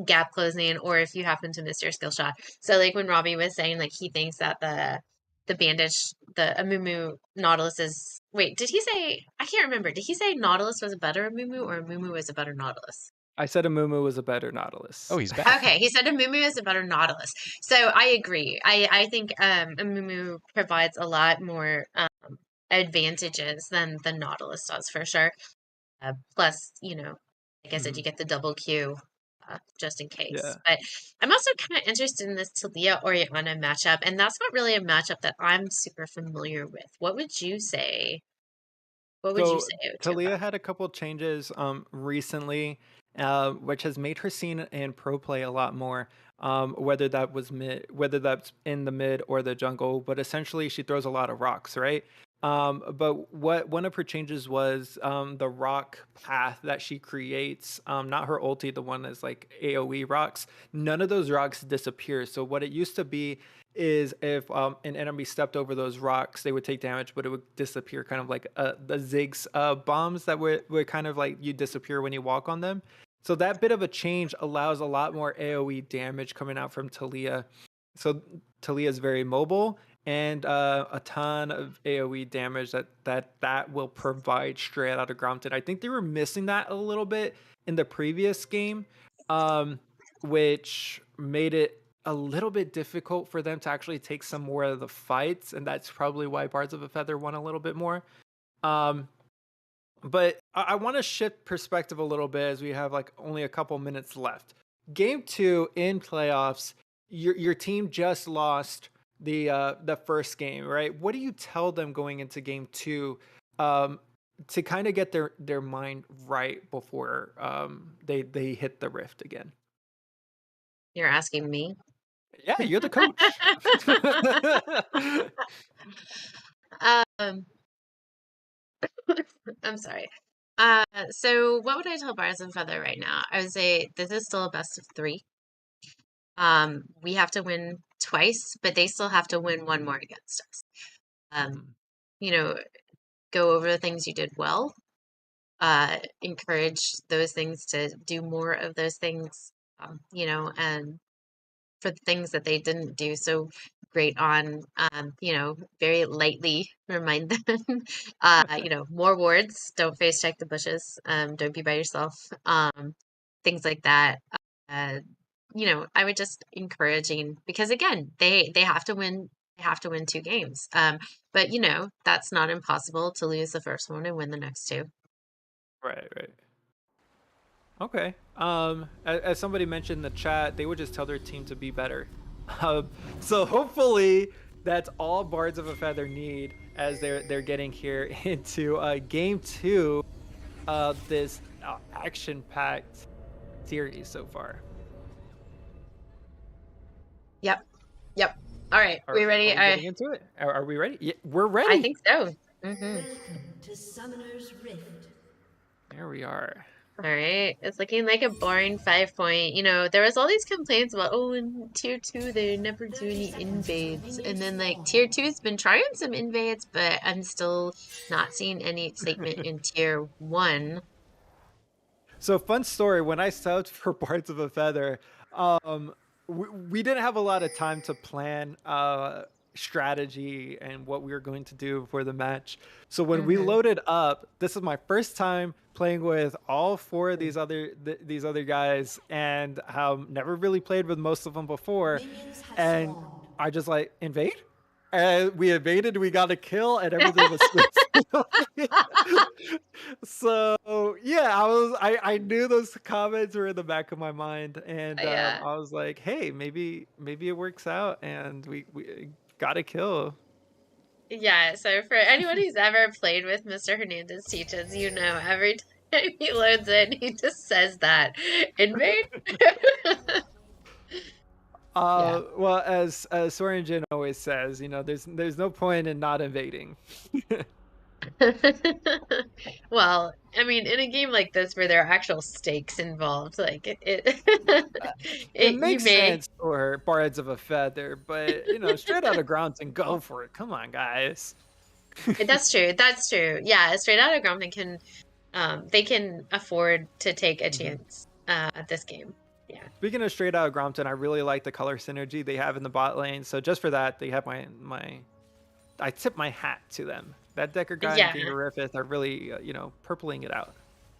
gap closing, or if you happen to miss your skill shot. So like when Robbie was saying, like he thinks that the bandage, the Amumu Nautilus is. Wait, did he say? I can't remember. Did he say Nautilus was a better Amumu or Amumu was a better Nautilus? I said Amumu was a better Oh, Nautilus. he's back. Okay, he said Amumu is a better Nautilus. So I agree. I think Amumu provides a lot more advantages than the Nautilus does for sure. Plus, like I said, you Mhm. get the double Q just in case. Yeah. But I'm also kind of interested in this Talia Oriana matchup, and that's not really a matchup that I'm super familiar with. What would you say? What would you So say to Talia that? had a couple changes recently, which has made her seen in pro play a lot more. Whether that's in the mid or the jungle, but essentially she throws a lot of rocks, right? But what one of her changes was the rock path that she creates. Not her ulti, the one that's like AOE rocks. None of those rocks disappear. So what it used to be is if an enemy stepped over those rocks, they would take damage, but it would disappear, kind of like the Ziggs bombs that would kind of like you disappear when you walk on them. So that bit of a change allows a lot more AoE damage coming out from Talia. So Talia is very mobile and a ton of AoE damage that will provide straight out of Grompton. I think they were missing that a little bit in the previous game, um, which made it a little bit difficult for them to actually take some more of the fights, and that's probably why Bards of a Feather won a little bit more. Um, but I want to shift perspective a little bit as we have like only a couple minutes left. Game two in playoffs, your team just lost the first game, right? What do you tell them going into game two, um, to kind of get their mind right before they hit the rift again? You're asking me? Yeah, you're the coach. Um, I'm sorry. So what would I tell Bars and Feather right now? I would say this is still a best of three. We have to win twice, but they still have to win one more against us. Um, Mhm. you know, go over the things you did well, encourage those things to do more of those things, and for the things that they didn't do so great on, very lightly remind them, more wards, don't face check the bushes, don't be by yourself, things like that. Uh, I would just encouraging because again, they have to win. They have to win two games. But that's not impossible to lose the first one and win the next two. Right, right. Okay. As somebody mentioned in the chat, they would just tell their team to be better. Um, so hopefully that's all Bards of a Feather need as they're getting here into game two of this action-packed series so far. Yep. Yep. All right. We Are ready? we getting into it? Are we ready? Yeah, we're I ready. think so. Hmm. Welcome to Summoner's Rift. There we are. All right. It's looking like a boring 5 point. There was all these complaints about, oh, in tier two, they never do 30 any seconds until invades. And minions then, like, spawn. tier two's been trying some invades, but I'm still not seeing any excitement in tier one. So fun story. When I subbed for Bards of a Feather, we didn't have a lot of time to plan strategy and what we were going to do for the match. So when we Hmm. loaded up, this is my first time playing with all four of these other guys, and never really played with most of them before. Minions have And spawned. I just like invade. And we invaded, we got a kill, and everything was smooth. So yeah, I knew those comments were in the back of my mind, and Yeah. I was like, hey, maybe it works out, and we got a kill. Yeah. So, for anyone who's ever played with Mr. Hernandez Teaches, every time he loads in, he just says that invade. Yeah. Well, as Sorenjin always says, there's no point in not invading. Well, I mean, in a game like this where there are actual stakes involved, like Uh, It you makes may. sense for Bards of a Feather, but straight out of Grompton, go for it. Come on, guys. That's true. That's true. Yeah, straight out of Grompton they can afford to take a Mhm. chance at this game. Yeah. Speaking of straight out of Grompton, I really like the color synergy they have in the bot lane. So just for that, they have my I tip my hat to them. That Decker guy and Yeah. Gingarifith are really, purpling it out.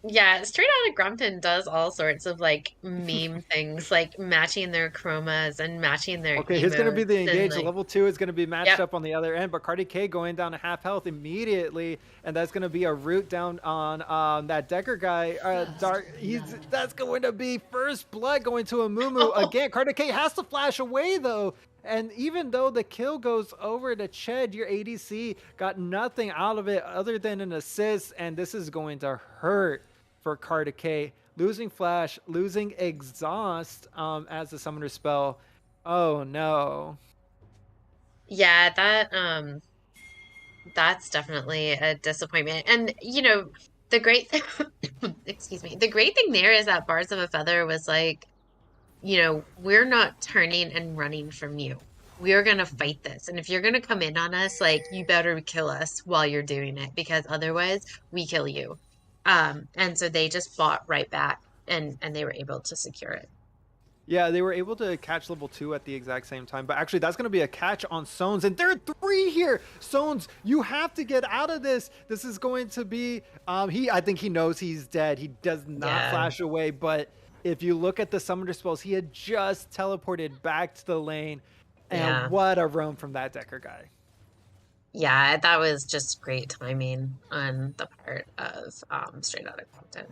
Yeah, Straight Outta Grompton does all sorts of like meme things, like matching their chromas and matching their Okay, here's gonna be emotes the and engage. like, Level 2 is gonna be matched yep. up on the other end, but Cardi K going down to half health immediately, and that's gonna be a root down on that Decker guy. First Dark, he's blood. that's going to be first blood going to a Mumu again. Cardi K has to flash away though, and even though the kill goes over to Ched, your ADC got nothing out of it other than an assist, and this is going to hurt for Cardi K. Losing flash, losing exhaust as the summoner spell. Oh no. Yeah, that's definitely a disappointment. And the great thing, excuse me, the great thing there is that Bards of a Feather was like, we're not turning and running from you. We are gonna Mhm. fight this. And if you're gonna come in on us, like you better kill us while you're doing it because otherwise we kill you. And so they just fought right back and they were able to secure it. Yeah, they were able to catch level 2 at the exact same time, but actually that's going to be a catch on Sones, and there are 3 here. Sones, you have to get out of this. This is going to be I think he knows he's dead. He does not Yeah, flash away, but if you look at the summoner spells, he had just teleported back to the lane, and yeah. what a roam from that Decker guy. Yeah, that was just great timing on the part of Straight Outta Compton.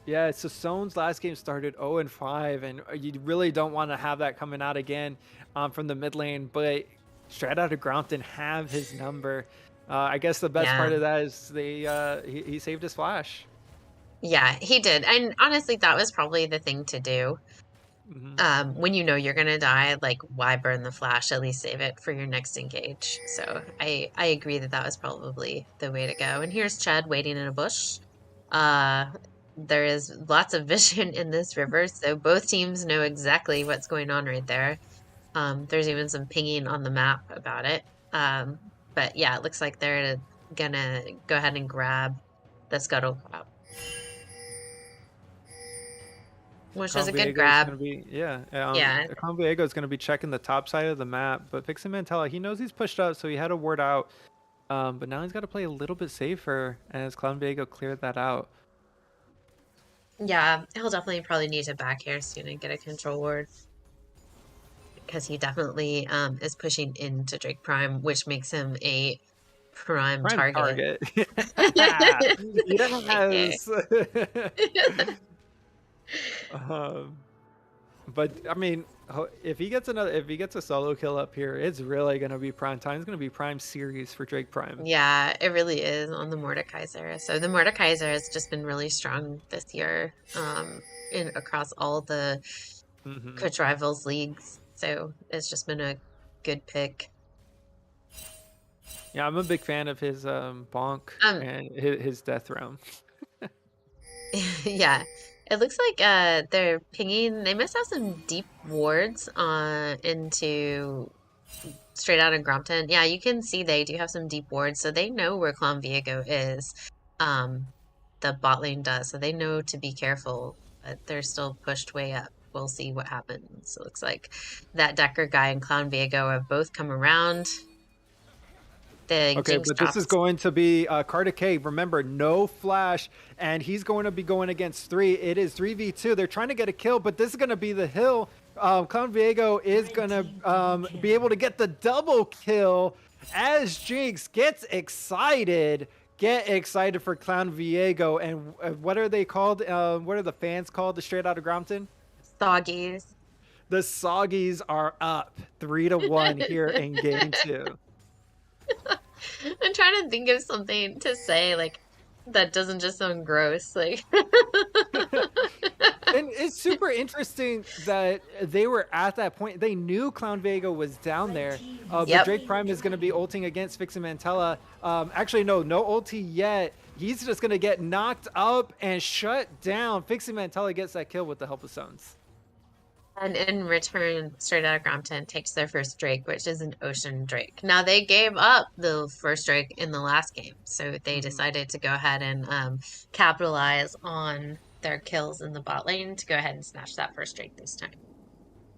Yeah, so Sone's last game started 0 and 5, and you really don't want to have that coming out again from the mid lane. But straight out of Grompton have his number. I guess the best Yeah. part of that is he saved his flash. Yeah, he did. And honestly, that was probably the thing to do. Hmm. When you know you're gonna die, like why burn the flash? At least save it for your next engage. So I agree that that was probably the way to go. And here's Chad waiting in a bush. Uh, there is lots of vision in this river, so both teams know exactly what's going on right there. There's even some pinging on the map about it. Um, but yeah, it looks like they're gonna go ahead and grab the scuttle crab, which was Crown a good Viego is grab. going to be, yeah. Yeah, Crown Viego is going to be checking the top side of the map, but Pixie Mantella, he knows he's pushed up, so he had a ward out. But now he's got to play a little bit safer as Clown Viego cleared that out. yeah, he'll definitely probably need to back here soon and get a control ward because he definitely is pushing into Drake Prime, which makes him a prime Prime target. target. Okay. Yes. um, but I mean, if he gets a solo kill up here, it's really gonna be prime time. It's gonna be prime series for Drake Prime. Yeah, it really is on the Mordekaiser. So the Mordekaiser has just been really strong this year, in across all the Hmm. Coach Rivals leagues. So it's just been a good pick. Yeah, I'm a big fan of his bonk Um, and his death realm. yeah. It looks like they're pinging. They must have some deep wards into Straight Out of Grompton. Yeah, you can see they do have some deep wards, so they know where Clan Viego is. Um, the bot lane does, so they know to be careful, but they're still pushed way up. We'll see what happens. It looks like that Decker guy and Clown Viego have both come around. The Okay, Jinx but this is drops. going to be Carter K. Remember, no flash, and he's going to be going against 3. It is 3v2. They're trying to get a kill, but this is going to be the hill. Clown Viego is going to Red team be able to kill. get the double kill as Jinx gets excited. Get excited for Clown Viego. And what are they called? What are the fans called? The Straight Out of Grompton? Soggies. The Soggies are up 3-1 here in game 2. I'm trying to think of something to say like that doesn't just sound gross. Like And it's super interesting that they were at that point. They knew Clown Vega was down Red there, team has but Yep. Drake slain Prime the is going to be dragon. ulting against Fix and Mantella. Actually, no ulti yet. He's just going to get knocked up and shut down. Fix and Mantella gets that kill with the help of Stones. And in return, Straight Outta Grompton takes their first Drake, which is an Ocean Drake. Now they gave up the first Drake in the last game, so they Hmm. decided to go ahead and capitalize on their kills in the bot lane to go ahead and snatch that first Drake this time.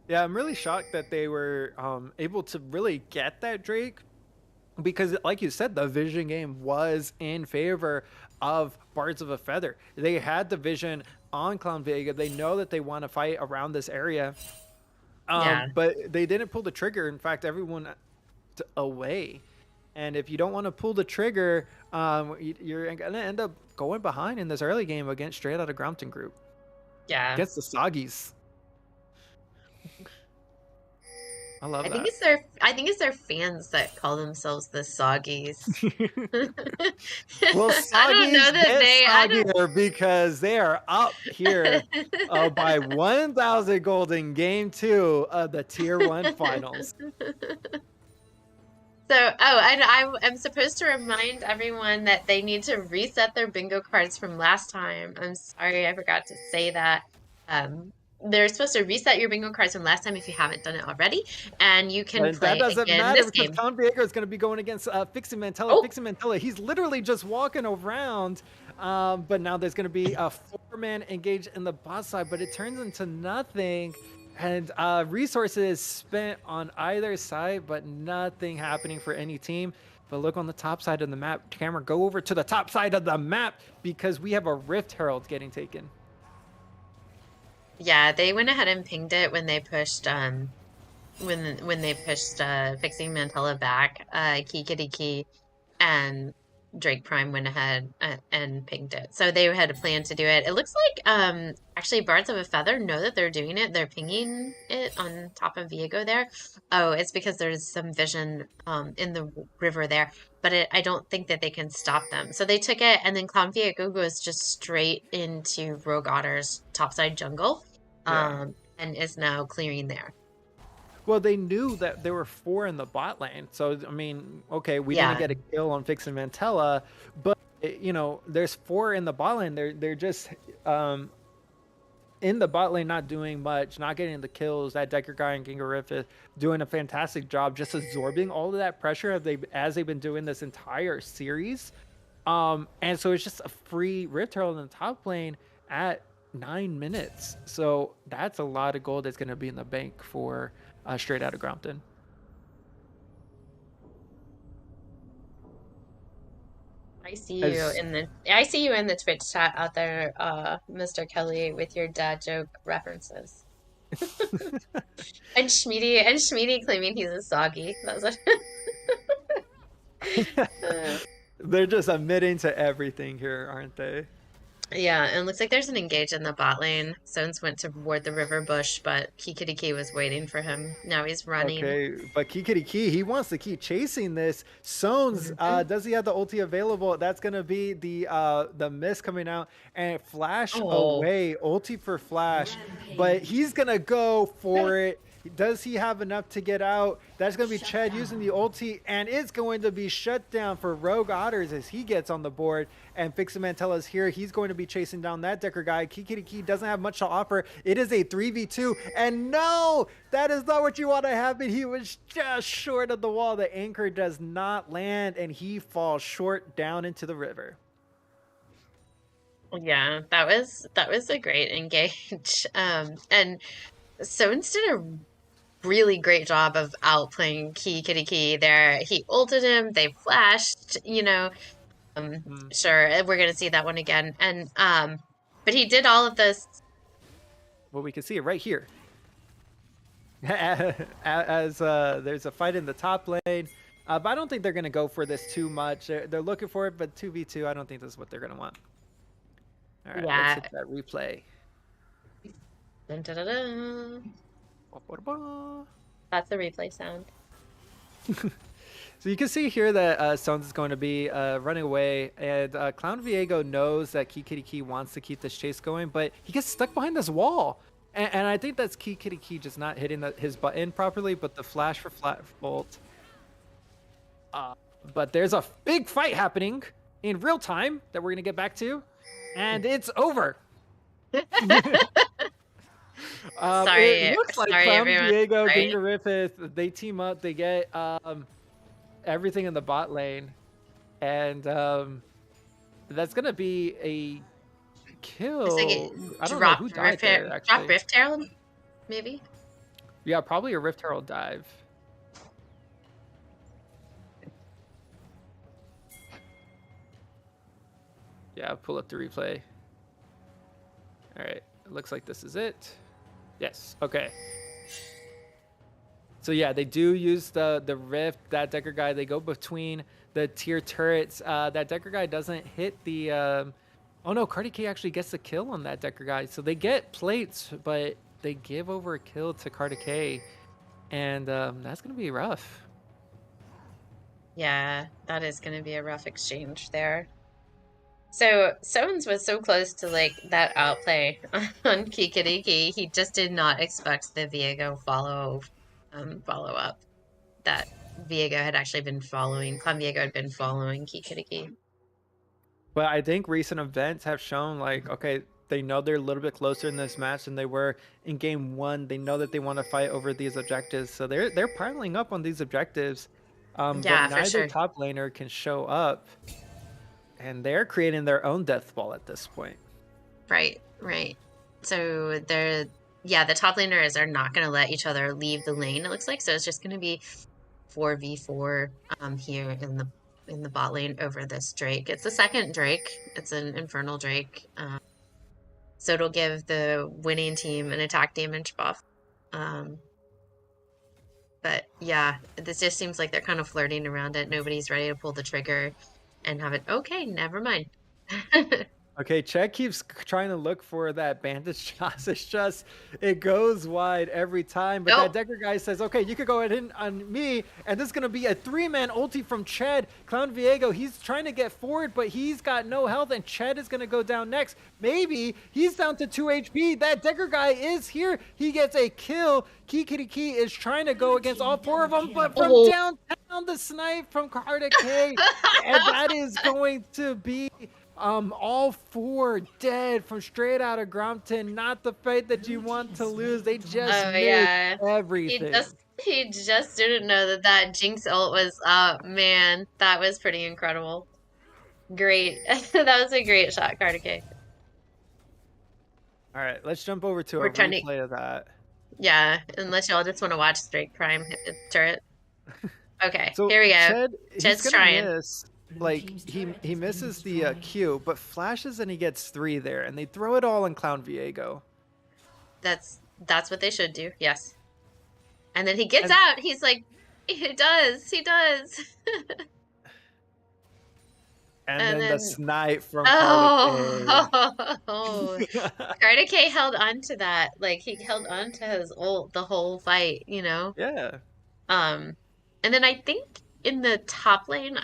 Yeah, I'm really shocked that they were able to really get that Drake because like you said, the vision game was in favor of Bards of a Feather. They had the vision on Clown Vega. They know that they want to fight around this area. Yeah. But they didn't pull the trigger. In fact, everyone away. And if you don't want to pull the trigger, you're gonna end up going behind in this early game against straight out of Grompton group. Yeah. Against the Soggies. I love I think that. it's their fans that call themselves the Soggies. Well, I don't know Soggies that get I don't soggier because they are up here by 1,000 gold in game 2 of the Tier 1 finals. So, and I'm supposed to remind everyone that they need to reset their bingo cards from last time. I'm sorry, I forgot to say that. They're supposed to reset your bingo cards from last time if you haven't done it already, and you can And that play doesn't again matter this because game. Count Viego is going to be going against Fixing Mantella. Oh, Fixing Mantella, he's literally just walking around. But now there's going to be a 4-man engaged in the bot side, but it turns into nothing. And resources spent on either side, but nothing happening for any team. But look on the top side of the map. Camera, go over to the top side of the map because we have a Rift Herald getting taken. yeah, they went ahead and pinged it when they pushed when they pushed Fixing Mantella back, Key Kitty Key and Drake Prime went ahead and pinged it. So they had a plan to do it. It looks like actually Bards of a Feather know that they're doing it. They're pinging it on top of Viego there. Oh, it's because there's some vision in the river there. But I don't think that they can stop them. So they took it, and then Clown Viego goes just straight into Rogue Otter's topside jungle, Yeah. and is now clearing there. Well, they knew that there were 4 in the bot lane. So, I mean, okay, we Yeah. didn't get a kill on Fixing Mantella, but, you know, there's 4 in the bot lane. They're just in the bot lane not doing much, not getting the kills. That Decker guy and Gingarif is doing a fantastic job just absorbing all of that pressure as they've been doing this entire series. And so it's just a free Rift Herald in the top lane at 9 minutes. So that's a lot of gold that's going to be in the bank for straight out of Grompton. I see you in the Twitch chat out there, Mr. Kelly, with your dad joke references. And Schmeedy claiming he's a soggy. That was what They're just admitting to everything here, aren't they? Yeah, and it looks like there's an engage in the bot lane. Sones went toward the river bush, but Kikiriki was waiting for him. Now he's running. Okay, but Kikiriki, he wants to keep chasing this. Sones, does he have the ulti available? That's gonna be the miss coming out and flash away. Ulti for flash, but he's gonna go for it. Does he have enough to get out? That's going to be Chad using the ulti, and it's going to be shut down for Rogue Otters as he gets on the board. And Fixin' Mantella's here. He's going to be chasing down that Decker guy. Kikiriki doesn't have much to offer. It is a 3v2, and no, that is not what you want to happen. He was just short of the wall. The anchor does not land, and he falls short down into the river. Yeah, that was a great engage. And Sones did a really great job of outplaying Kitty Key there. He ulted him, they flashed, sure, we're gonna see that one again. And but he did all of this. Well, we can see it right here. As there's a fight in the top lane. But I don't think they're gonna go for this too much. They're looking for it, but 2v2, I don't think this is what they're gonna want. All right, let's hit that replay. Dun, dun, dun, dun. That's the replay sound. So you can see here that Stones is going to be running away, and Clown Viego knows that Key Kitty Key wants to keep this chase going, but he gets stuck behind this wall. And I think that's Key Kitty Key just not hitting his button properly, but the flash for flat bolt. But there's a big fight happening in real time that we're going to get back to, and it's over. Sorry, it looks like sorry, Clown everyone. Viego, Sorry. Gingarifith, they team up, they get everything in the bot lane, and that's gonna be a kill. I don't know who died there, actually. Drop Rift Herald, maybe? Yeah, probably a Rift Herald dive. Yeah, pull up the replay. All right, it looks like this is it. Yes, okay. So yeah, they do use the rift. That Decker guy, they go between the tier turrets. That Decker guy doesn't hit the. Oh no, Cardi K actually gets the kill on that Decker guy. So they get plates, but they give over a kill to Cardi K, and that's gonna be rough. Yeah, that is going to be a rough exchange there. So Sones was so close to like that outplay on Kikiriki. He just did not expect the Viego follow up. That Viego had actually been following. Clown Viego had been following Kikiriki. But I think recent events have shown like, okay, they know they're a little bit closer in this match than they were in game one. They know that they want to fight over these objectives, so they're piling up on these objectives. But Yeah, for neither sure. top laner can show up, and they're creating their own death ball at this point. Right, right. So the top laners are not going to let each other leave the lane, it looks like. So it's just going to be 4v4 here in the bot lane over this Drake. It's the second Drake. It's an Infernal Drake. So it'll give the winning team an attack damage buff. But yeah, this just seems like they're kind of flirting around it. Nobody's ready to pull the trigger and have it. Okay, never mind. Okay, Chet keeps trying to look for that bandage shot. It's just, it goes wide every time. But that Decker guy says, okay, you could go ahead in on me. And this is going to be a 3-man ulti from Ched. Clown Viego, he's trying to get forward, but he's got no health. And Ched is going to go down next. Maybe he's down to 2 HP. That Decker guy is here. He gets a kill. Kikiriki is trying to go against all 4 of them. But from downtown, the snipe from Carter K. And that is going to be... all 4 dead from straight out of Grompton. Not the fight that you want to lose. They just missed everything. He just didn't know that Jinx ult was up. Man, that was pretty incredible. Great. That was a great shot, Carter K. All right, let's jump over to a replay of that. Yeah, unless y'all just want to watch Drake Prime hit the turret. Okay, so here we go. Ched's trying. Like he misses the Q, but flashes and he gets 3 there, and they throw it all on Clown Viego. That's what they should do. Yes. And then he gets out. He's like, he does. And then the snipe from Carter K. Carter K held on to that. Like he held on to his ult the whole fight, you know? Yeah. And then I think in the top lane,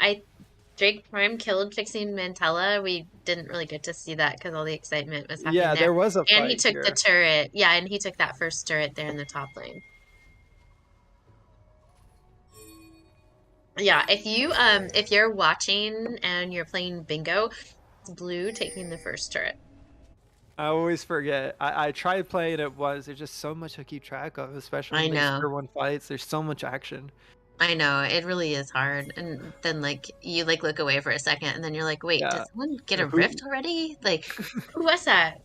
Drake Prime killed Fixing Mantella. We didn't really get to see that because all the excitement was happening there. There was a fight and he took the turret. Yeah, and he took that first turret there in the top lane. Yeah, if you're watching and you're playing bingo, it's blue taking the first turret. I always forget. I tried playing it once. There's just so much to keep track of, especially in these tier 1 fights. There's so much action. I know, it really is hard. And then like you like look away for a second and then you're like, wait, did someone get a rift already? Like, who was that?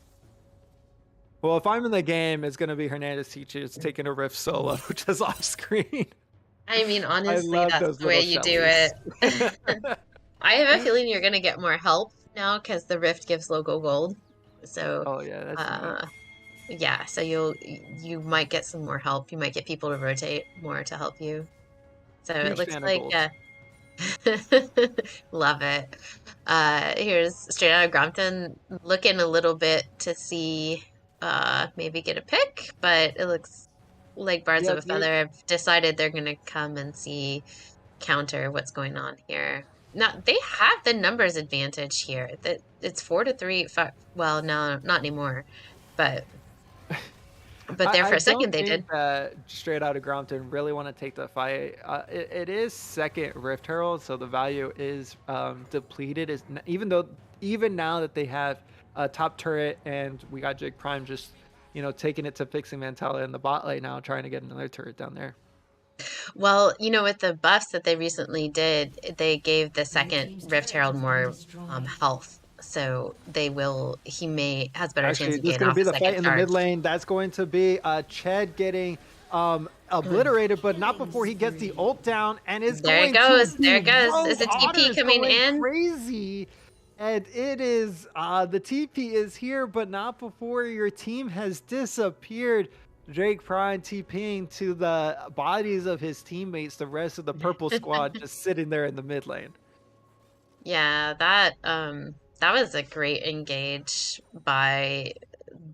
Well, if I'm in the game, it's gonna be Hernandez Teachers taking a rift solo, just off screen. I mean, honestly, that's the way you do it. I have a feeling you're gonna get more help now because the rift gives local gold. So yeah, so you might get some more help. You might get people to rotate more to help you. So it looks like love it. Here's straight out of Grompton looking a little bit to see maybe get a pick, but it looks like Bards of a Feather have decided they're gonna come and see counter what's going on here. Now they have the numbers advantage here. That it's 4-3. Well, no, not anymore, but there for a second they did. Straight out of Grompton really want to take the fight. It is second Rift Herald, so the value is depleted. Even now that they have a top turret and we got Jake Prime just taking it to Fixing Mantella in the bot lane now, trying to get another turret down there. Well, with the buffs that they recently did, they gave the second Rift Herald more health. So he has better chance of getting off. This is going to be the fight in the mid lane. That's going to be Ched getting obliterated, but not before he gets the ult down and is There it goes. Is the TP coming in? Crazy. And it is the TP is here, but not before your team has disappeared. Drake Prime TPing to the bodies of his teammates, the rest of the purple squad just sitting there in the mid lane. Yeah, that was a great engage by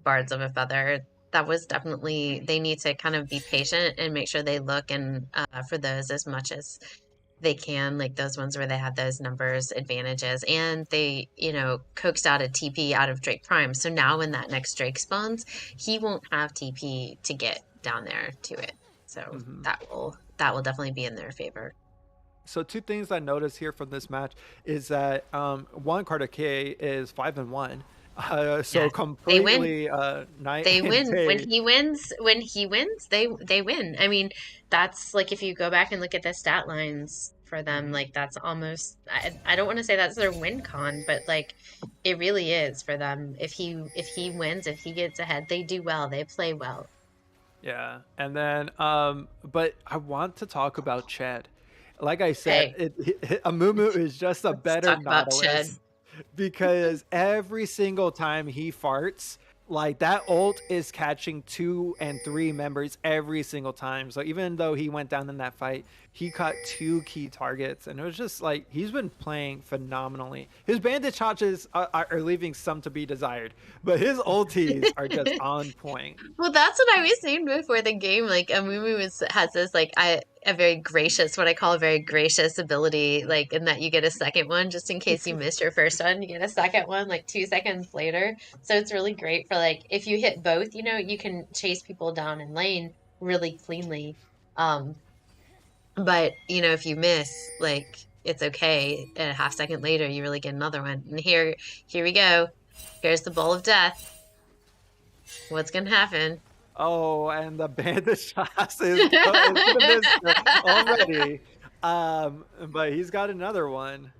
Bards of a Feather. That was definitely, they need to kind of be patient and make sure they look and for those as much as they can, like those ones where they have those numbers advantages. And they, coaxed out a TP out of Drake Prime. So now when that next Drake spawns, he won't have TP to get down there to it. So that will definitely be in their favor. So two things I noticed here from this match is that one, Carter K is 5-1. So Yeah, they win. completely night They and win. When day. he wins, they win. I mean, that's like if you go back and look at the stat lines for them, like that's almost I don't want to say that's their win con, but like it really is for them. If he wins, if he gets ahead, they do well. They play well. Yeah. And then but I want to talk about Ched. Like I said, Hey, Amumu is just a let's better talk about Ched. Nautilus because every single time he farts, like that ult is catching 2 and 3 members every single time. So even though he went down in that fight, he caught 2 key targets, and it was just like he's been playing phenomenally. His bandage shots are leaving some to be desired, but his ulties are just on point. Well, that's what I was saying before the game. Like Amumu has this a very gracious, what I call a very gracious ability, like in that you get a second one just in case you missed your first one, you get a second one like 2 seconds later. So it's really great for like if you hit both, you can chase people down in lane really cleanly. But if you miss, like it's okay. And a half second later, you really get another one. And here we go. Here's the bowl of death. What's gonna happen? Oh, and the bandage shots is gonna miss already. But he's got another one.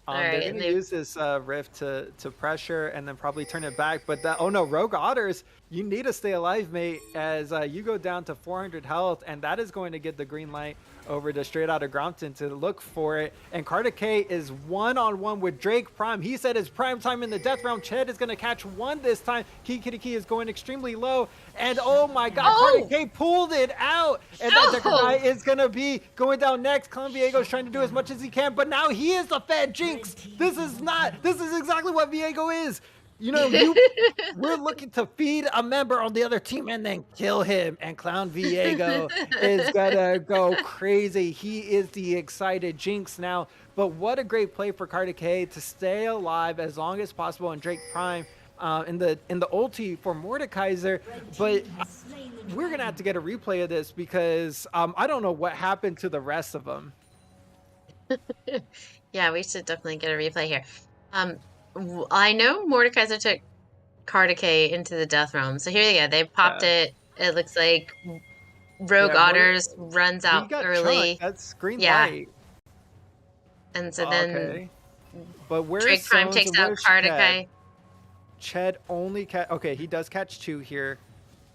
All They're right, and gonna use this rift to pressure and then probably turn it back. But oh no, Rogue Otters, you need to stay alive, mate, as you go down to 400 health, and that is going to get the green light over to Straight Outta Grompton to look for it. And Carter K is one-on-one with Drake Prime. He said his prime time in the death round. Ched is gonna catch one this time. Kitty Key is going extremely low, and oh my God, Carter K pulled it out, and that Decker guy is gonna be going down next. Clan Viego's trying to do as much as he can, but now he is the Fed Jinx. This is exactly what Viego is. We're looking to feed a member on the other team and then kill him. And Clown Viego is gonna go crazy. He is the excited Jinx now. But what a great play for Carter K to stay alive as long as possible. And Drake Prime in the ulti for Mordekaiser. But we're gonna have to get a replay of this because I don't know what happened to the rest of them. Yeah, we should definitely get a replay here. I know Mordekaiser took Carter K into the death realm. So here they go. They popped it. It looks like Rogue Otters runs out early. That's green light. And so then but where's Drake Prime takes out Carter K. Ched only okay, he does catch 2 here.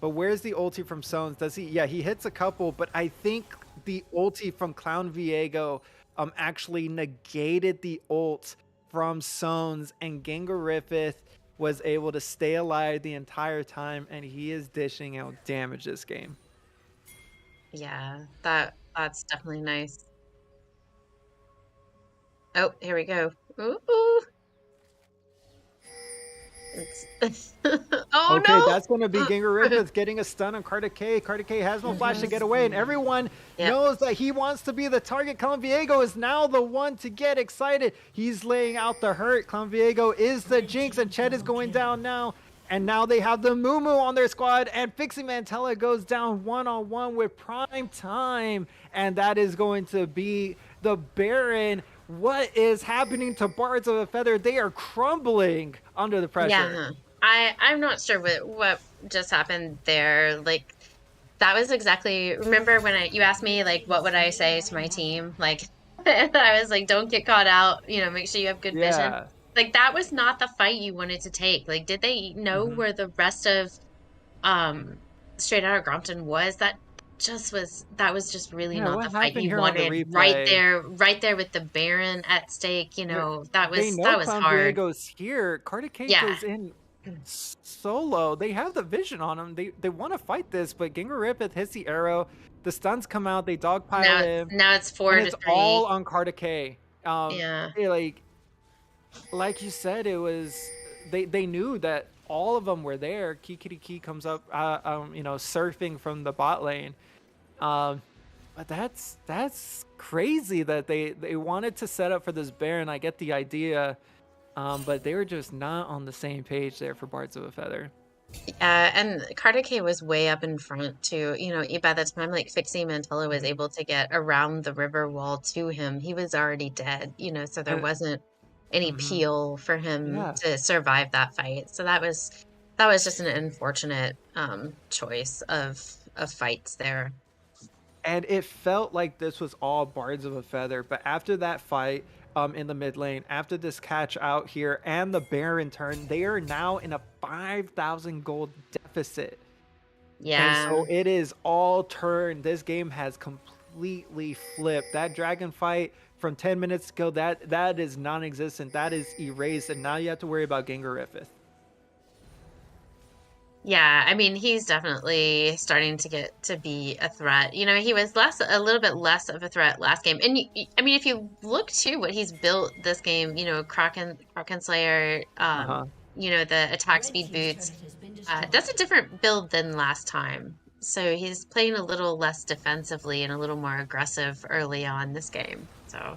But where's the ulti from Sones? Does he? Yeah, he hits a couple, but I think the ulti from Clown Viego actually negated the ult from Sones, and Gengariffith was able to stay alive the entire time, and he is dishing out damage this game. Yeah, that's definitely nice. Oh, here we go. Ooh. Oh okay, no! That's going to be Gengariffith getting a stun on Carter K. Carter K has no flash to get away, and everyone knows that he wants to be the target. Clown Viego is now the one to get excited. He's laying out the hurt. Clown Viego is the Jinx, and Ched is going down now. And now they have the Moo on their squad, and Fixie Mantella goes down one-on-one with Prime Time, and that is going to be the Baron. What is happening to Bards of a Feather? They are crumbling under the pressure. Yeah, I'm not sure what just happened there. Like, that was exactly, remember when you asked me, like, what would I say to my team? Like, I was like, don't get caught out, make sure you have good vision. Like, that was not the fight you wanted to take. Like, did they know where the rest of Straight Outta Grompton was? That that was just really Yeah, not what the fight happened he here on the wanted. replay? Right there with the Baron at stake, They're they that know was Clown hard. Viego's here. Carter K Yeah. goes in solo. They have the vision on him. They want to fight this, but Gingeripith hits the arrow. The stuns come out. They dogpile him, Now it's and 4 to it's all 3. on Carter K. Yeah. Like you said, it was they knew that all of them were there. Key comes up, surfing from the bot lane. But that's crazy that they wanted to set up for this Baron. I get the idea, but they were just not on the same page there for Bards of a Feather. And Carter K was way up in front too. By the time like Fixie Mantella was able to get around the river wall to him, he was already dead. So there And wasn't any mhm, peel for him yeah, to survive that fight. So that was just an unfortunate choice of fights there. and it felt like this was all Bards of a Feather. But after that fight, in the mid lane, after this catch out here and the Baron turn, they are now in a 5,000 gold deficit. And Yeah. so it is all turned. This game has completely flipped. That dragon fight from 10 minutes ago, that is non-existent. That is erased. And now you have to worry about Gingeripith. Yeah, I mean, he's definitely starting to get to be a threat. He was a little bit less of a threat last game. And I mean, if you look too what he's built this game, Kraken Slayer, Uh-huh. the attack Red speed team's boots, turret has been destroyed. that's a different build than last time. So he's playing a little less defensively and a little more aggressive early on this game. So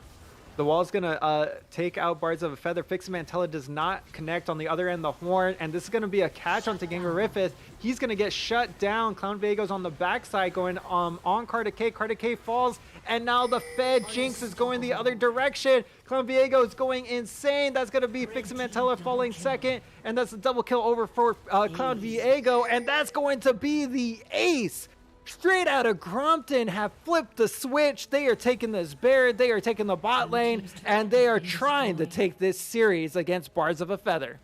The wall's gonna take out Bards of a Feather. Fix Mantella does not connect on the other end of the horn, and this is gonna be a catch onto Gingeripith. He's gonna get shut down. Clown Viego's on the backside going on Carter K. Carter K falls, and now the Fed Jinx is going the other direction. Clown Viego is going insane. That's gonna be Fix Mantella falling second, and that's a double kill over for Clown Viego, and that's going to be the ace. Straight out of Grompton have flipped the switch. They are taking this Baron, they are taking the bot lane, and they are trying to take this series against Bards of a Feather.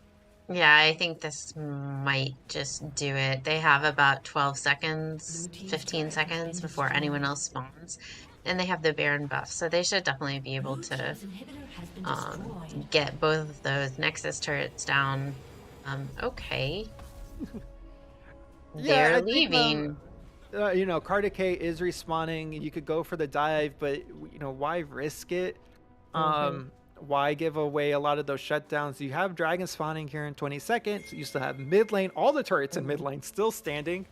yeah, I think this might just do it. They have about 12 seconds, 15 seconds before anyone else spawns. And they have the Baron buff, so they should definitely be able to Inhibitor has been destroyed. get both of those Nexus turrets down. Okay. Yeah, They're I think, leaving. Carter K is respawning. You could go for the dive, but why risk it? Why give away a lot of those shutdowns? You have dragon spawning here in 20 seconds. You still have mid lane, all the turrets in mid lane still standing.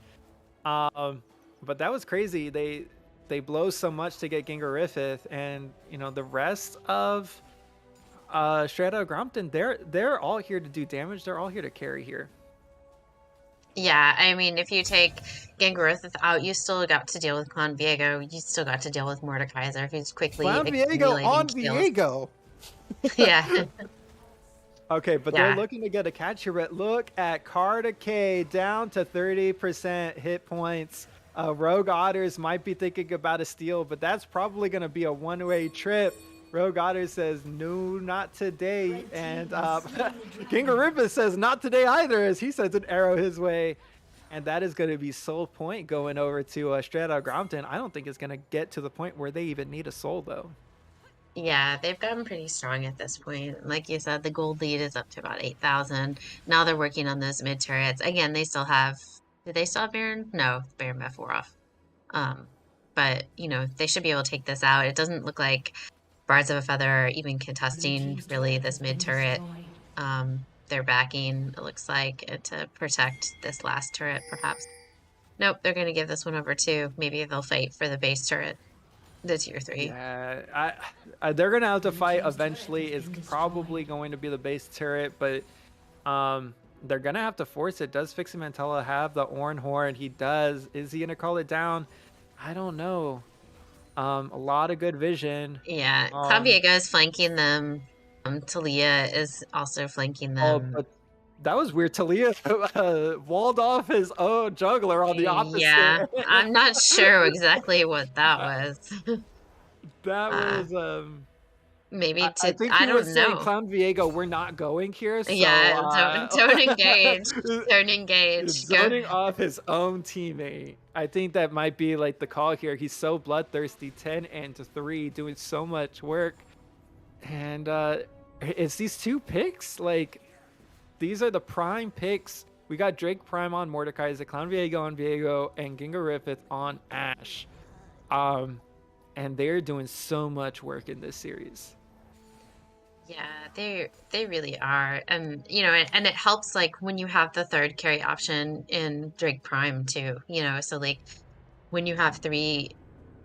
But that was crazy. They blow so much to get Gingeripith, and the rest of straight out of Grompton, they're all here to do damage. They're all here to carry here. Yeah, I mean, if you take Gangaroth out, you still got to deal with Clan Viego. You still got to deal with Mordekaiser, who's quickly Clown Viego accumulating on kills. Viego. Yeah. Okay, but Yeah. they're looking to get a catch here. But look at Carter K down to 30% hit points. Rogue Otters might be thinking about a steal, but that's probably going to be a one-way trip. Rogue Otter says, no, not today. And Gingeripith says, not today either, as he sends an arrow his way. And that is going to be soul point going over to straight out Grompton. I don't think it's going to get to the point where they even need a soul, though. Yeah, they've gotten pretty strong at this point. Like you said, the gold lead is up to about 8,000. Now they're working on those mid turrets. Again, they still have. Did they still have Baron? No, Baron buff wore off. But they should be able to take this out. It doesn't look like Bards of a Feather are even contesting really this mid turret. They're backing, it looks like, to protect this last turret, perhaps. Nope, they're going to give this one over too. Maybe they'll fight for the base turret. The tier 3. Yeah, they're gonna have to fight eventually. It's probably going to be the base turret, but they're gonna have to force it. Does Fixie Mantella have the Orn Horn? He does. Is he gonna call it down? I don't know. A lot of good vision. Yeah, Cloud Viego is flanking them. Talia is also flanking them. But that was weird. Talia walled off his own juggler on the opposite. Yeah, I'm not sure exactly what that was. That was maybe I think he I was don't saying, know. Clown Viego, we're not going here. So, Yeah, don't engage. Don't engage. Zoning off his own teammate. I think that might be like the call here. He's so bloodthirsty, 10-3, doing so much work. And it's these two picks. Like, these are the prime picks. We got Drake Prime on Mordecai, the Clown Viego on Viego, and Ginga Riffith on Ash. And they're doing so much work in this series. Yeah, they really are. And and it helps like when you have the third carry option in Drake Prime too, so like when you have three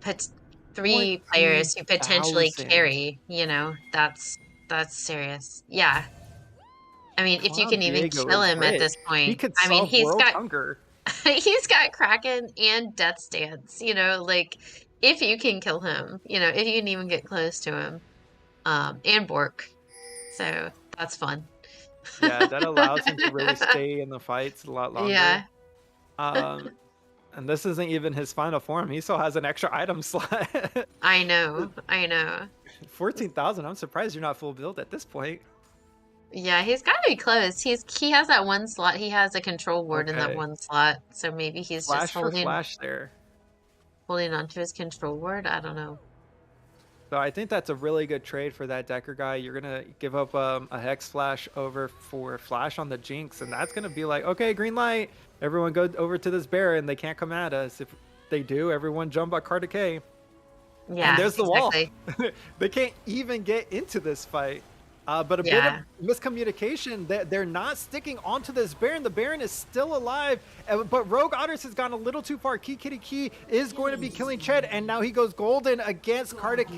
players who potentially 14,000. carry, that's serious. Yeah. I mean, if you Clown can even Viego kill is him at rich. this He point, could I mean, solve world hunger. he's got Kraken and Death's Dance, like if you can kill him, if you can even get close to him, and Bork. So that's fun. Yeah, that allows him to really stay in the fights a lot longer. Yeah. And this isn't even his final form. He still has an extra item slot. I know. 14,000. I'm surprised you're not full build at this point. Yeah, he's got to be close. He has that one slot. He has a control ward in that one slot. So maybe he's flash just holding flash there. Holding onto his control ward. I don't know. So I think that's a really good trade for that Decker guy. You're gonna give up a Hex Flash over for Flash on the Jinx, and that's gonna be like, okay, green light. Everyone go over to this Baron. They can't come at us. If they do, everyone jump at Card Decay. Yeah, and there's the exactly. wall. They can't even get into this fight. But a bit of miscommunication. They're not sticking onto this Baron. The Baron is still alive, but Rogue Otters has gone a little too far. Key Kitty Key is going to be killing Ched, and now he goes golden against Kartik,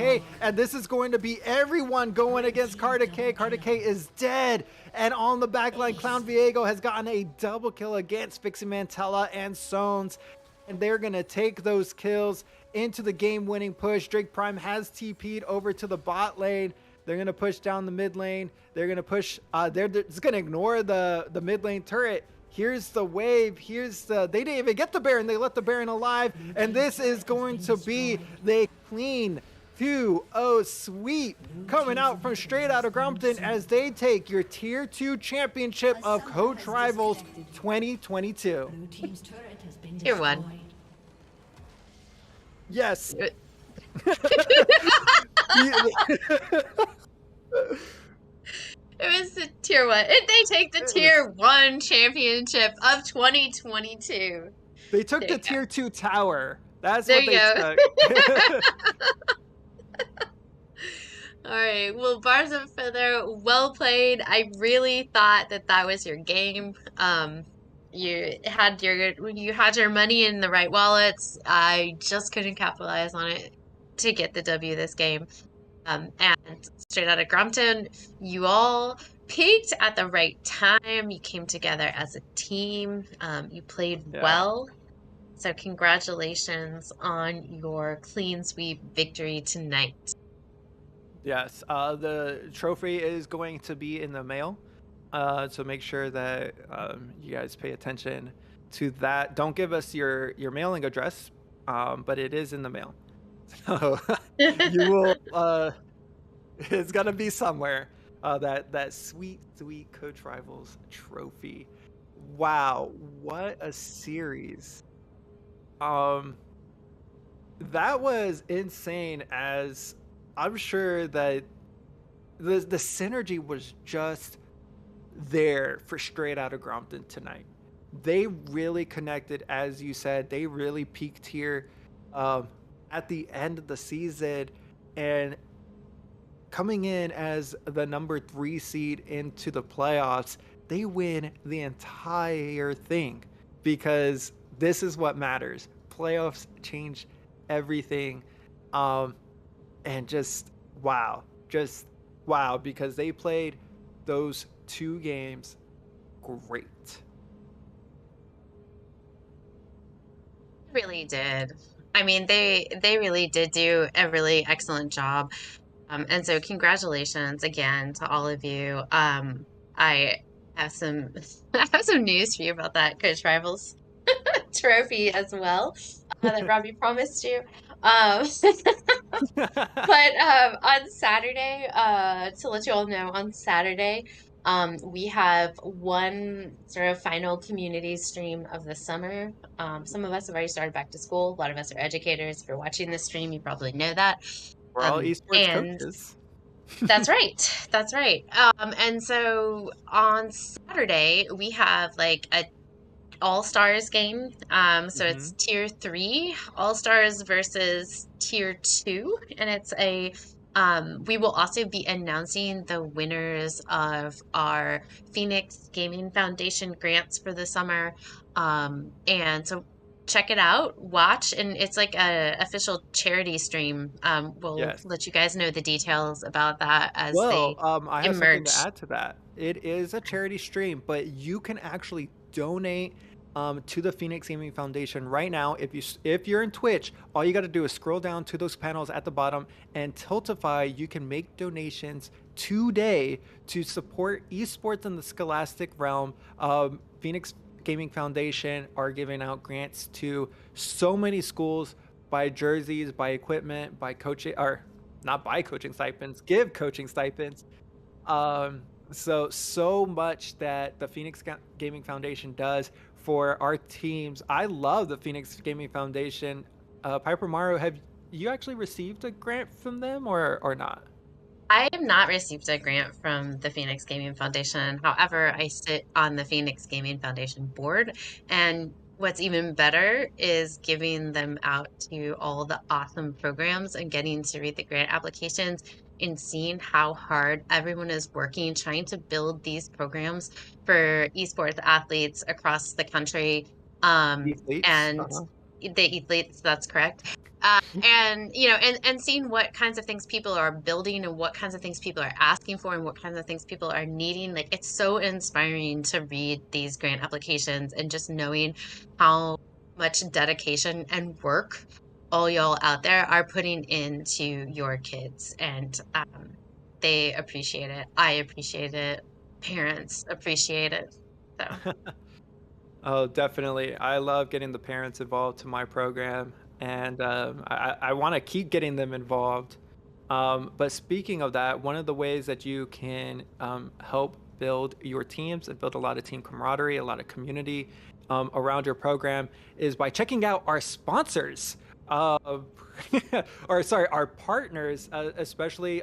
and this is going to be everyone going against Kartik. Kartik is dead, and on the backline, Clown Viego has gotten a double kill against Fixie Mantella and Sones, and they're going to take those kills into the game-winning push. Drake Prime has TP'd over to the bot lane. They're going to push down the mid lane. They're going to push. They're just going to ignore the mid lane turret. Here's the wave. They didn't even get the Baron. They let the Baron alive. And this is going to be the clean 2-0 sweep coming out from straight out of Grompton as they take your Tier 2 championship of Coach Rivals 2022. Tier 1. Yes. It was the Tier 1. They take the Tier 1 championship of 2022. They took the Tier 2 tower. That's there what they took. All right. Well, Bards of Feather, well played. I really thought that was your game. You had your money in the right wallets. I just couldn't capitalize on it to get the W this game. And straight out of Grompton, you all peaked at the right time. You came together as a team. You played well. So congratulations on your clean sweep victory tonight. Yes, the trophy is going to be in the mail. So make sure that you guys pay attention to that. Don't give us your mailing address, but it is in the mail. So you will, it's gonna be somewhere. That sweet Coach Rivals trophy. Wow, what a series! That was insane. As I'm sure that the synergy was just there for straight out of Grompton tonight. They really connected, as you said. They really peaked here. At the end of the season, and coming in as the number 3 seed into the playoffs, they win the entire thing because this is what matters. Playoffs change everything. And just wow, because they played those 2 games great. Really did. I mean, they really did do a really excellent job. And so congratulations again to all of you. I have some news for you about that Coach Rivals trophy as well that Robbie promised you. But on Saturday, to let you all know, on Saturday, We have one sort of final community stream of the summer. Some of us have already started back to school. A lot of us are educators. If you're watching this stream, you probably know that. We're all esports And coaches. that's right. That's right. And so on Saturday, we have like a all-stars game. So Hmm. it's tier 3 all-stars versus tier 2, and it's a we will also be announcing the winners of our Phoenix Gaming Foundation grants for the summer. And so check it out, watch, and it's like a official charity stream. We'll Yes. let you guys know the details about that as Well, they I have something to emerge. add to that. It is a charity stream, but you can actually donate to the Phoenix Gaming Foundation right now. If you're in Twitch, all you got to do is scroll down to those panels at the bottom, and Tiltify, you can make donations today to support esports in the scholastic realm. Phoenix Gaming Foundation are giving out grants to so many schools, buy jerseys, buy equipment, buy coaching, or not buy coaching stipends, give coaching stipends. So much that the Gaming Foundation does for our teams. I love the Phoenix Gaming Foundation. Piper Mario, have you actually received a grant from them or not? I have not received a grant from the Phoenix Gaming Foundation. However, I sit on the Phoenix Gaming Foundation board. And what's even better is giving them out to all the awesome programs and getting to read the grant applications and seeing how hard everyone is working trying to build these programs for esports athletes across the country. Athletes. And Uh-huh. the athletes, that's correct. And you know, and seeing what kinds of things people are building and what kinds of things people are asking for and what kinds of things people are needing, like it's so inspiring to read these grant applications and just knowing how much dedication and work all y'all out there are putting into your kids. And they appreciate it. I appreciate it. Parents appreciate it. So Oh, definitely. I love getting the parents involved to my program, and I want to keep getting them involved. But speaking of that, one of the ways that you can help build your teams and build a lot of team camaraderie, a lot of community around your program is by checking out our sponsors. Uh, or sorry, our partners, especially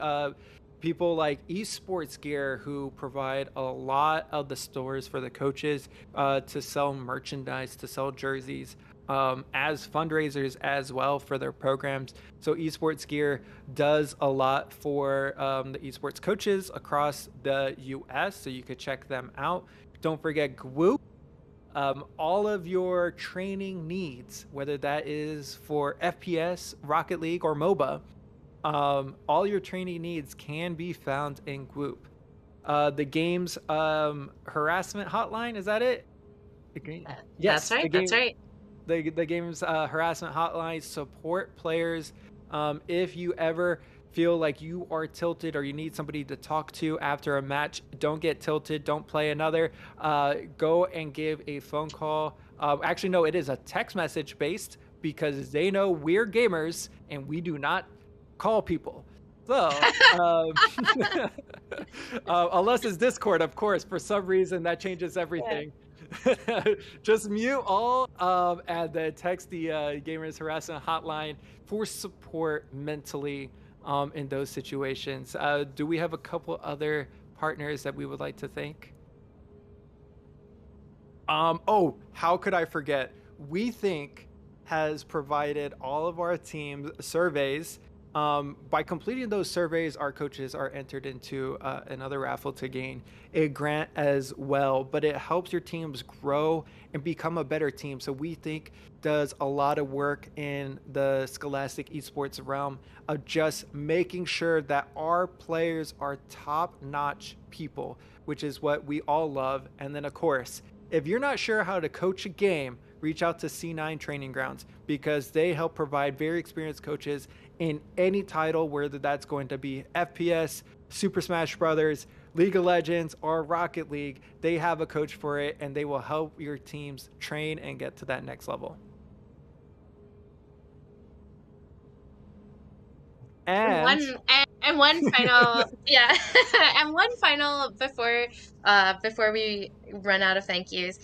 people like Esports Gear, who provide a lot of the stores for the coaches to sell merchandise, to sell jerseys, as fundraisers as well for their programs. So Esports Gear does a lot for the esports coaches across the US, so you could check them out. Don't forget Gwoop. All of your training needs, whether that is for FPS, Rocket League, or MOBA, all your training needs can be found in Gwoop. The game's harassment hotline, is that it? that's Yes, right. That's right. the game's harassment hotline support players. If you ever feel like you are tilted or you need somebody to talk to after a match, don't get tilted. Don't play another. Go and give a phone call. Actually, no, it is a text message based because they know we're gamers and we do not call people. So, unless it's Discord, of course, for some reason that changes Yeah. everything. Just mute all and then text the Gamers Harassment Hotline for support mentally in those situations. Do we have a couple other partners that we would like to thank? Oh, how could I forget? We think has provided all of our teams surveys. By completing those surveys, our coaches are entered into another raffle to gain a grant as well. But it helps your teams grow and become a better team. So we think does a lot of work in the scholastic esports realm of just making sure that our players are top-notch people, which is what we all love. And then, of course, if you're not sure how to coach a game, reach out to C9 Training Grounds because they help provide very experienced coaches in any title, whether that's going to be FPS, Super Smash Brothers, League of Legends, or Rocket League. They have a coach for it and they will help your teams train and get to that next level. And And one and And one final, yeah, and one final before we run out of thank yous.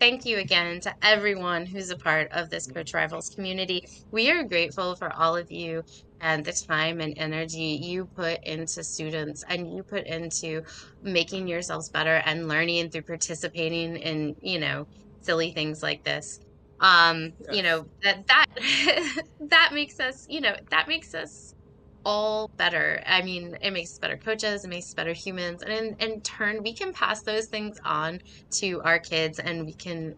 Thank you again to everyone who's a part of this Coach Rivals community. We are grateful for all of you and the time and energy you put into students and you put into making yourselves better and learning through participating in, silly things like this. Yes. That that makes us, that makes us all better. I mean, it makes us better coaches, it makes us better humans, and in turn, we can pass those things on to our kids, and we can,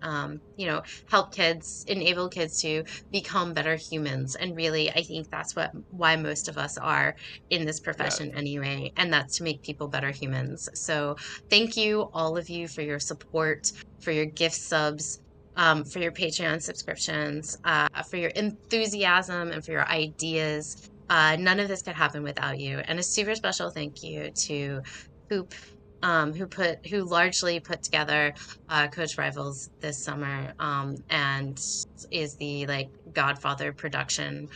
help kids, enable kids to become better humans. And really, I think that's why most of us are in this Yes. profession anyway, and that's to make people better humans. So, thank you, all of you, for your support, for your gift subs. For your Patreon subscriptions, for your enthusiasm, and for your ideas. None of this could happen without you. And a super special thank you to Hoop, who largely put together Coach Rivals this summer, and is the Godfather production.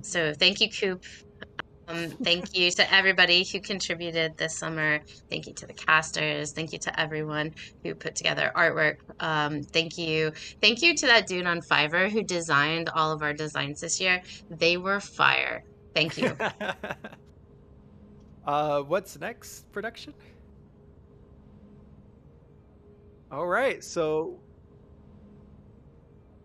So thank you, Coop. Thank you to everybody who contributed this summer. Thank you to the casters. Thank you to everyone who put together artwork. Thank you to that dude on Fiverr who designed all of our designs this year. They were fire. Thank you. What's next? Production? All right, so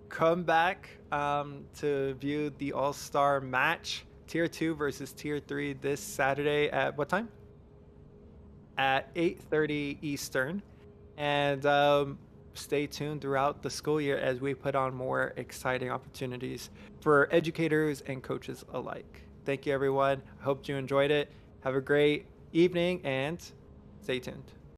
come back to view the All-Star match, Tier 2 versus Tier 3 this Saturday at what time? At 8:30 Eastern. And stay tuned throughout the school year as we put on more exciting opportunities for educators and coaches alike. Thank you, everyone. I hope you enjoyed it. Have a great evening and stay tuned.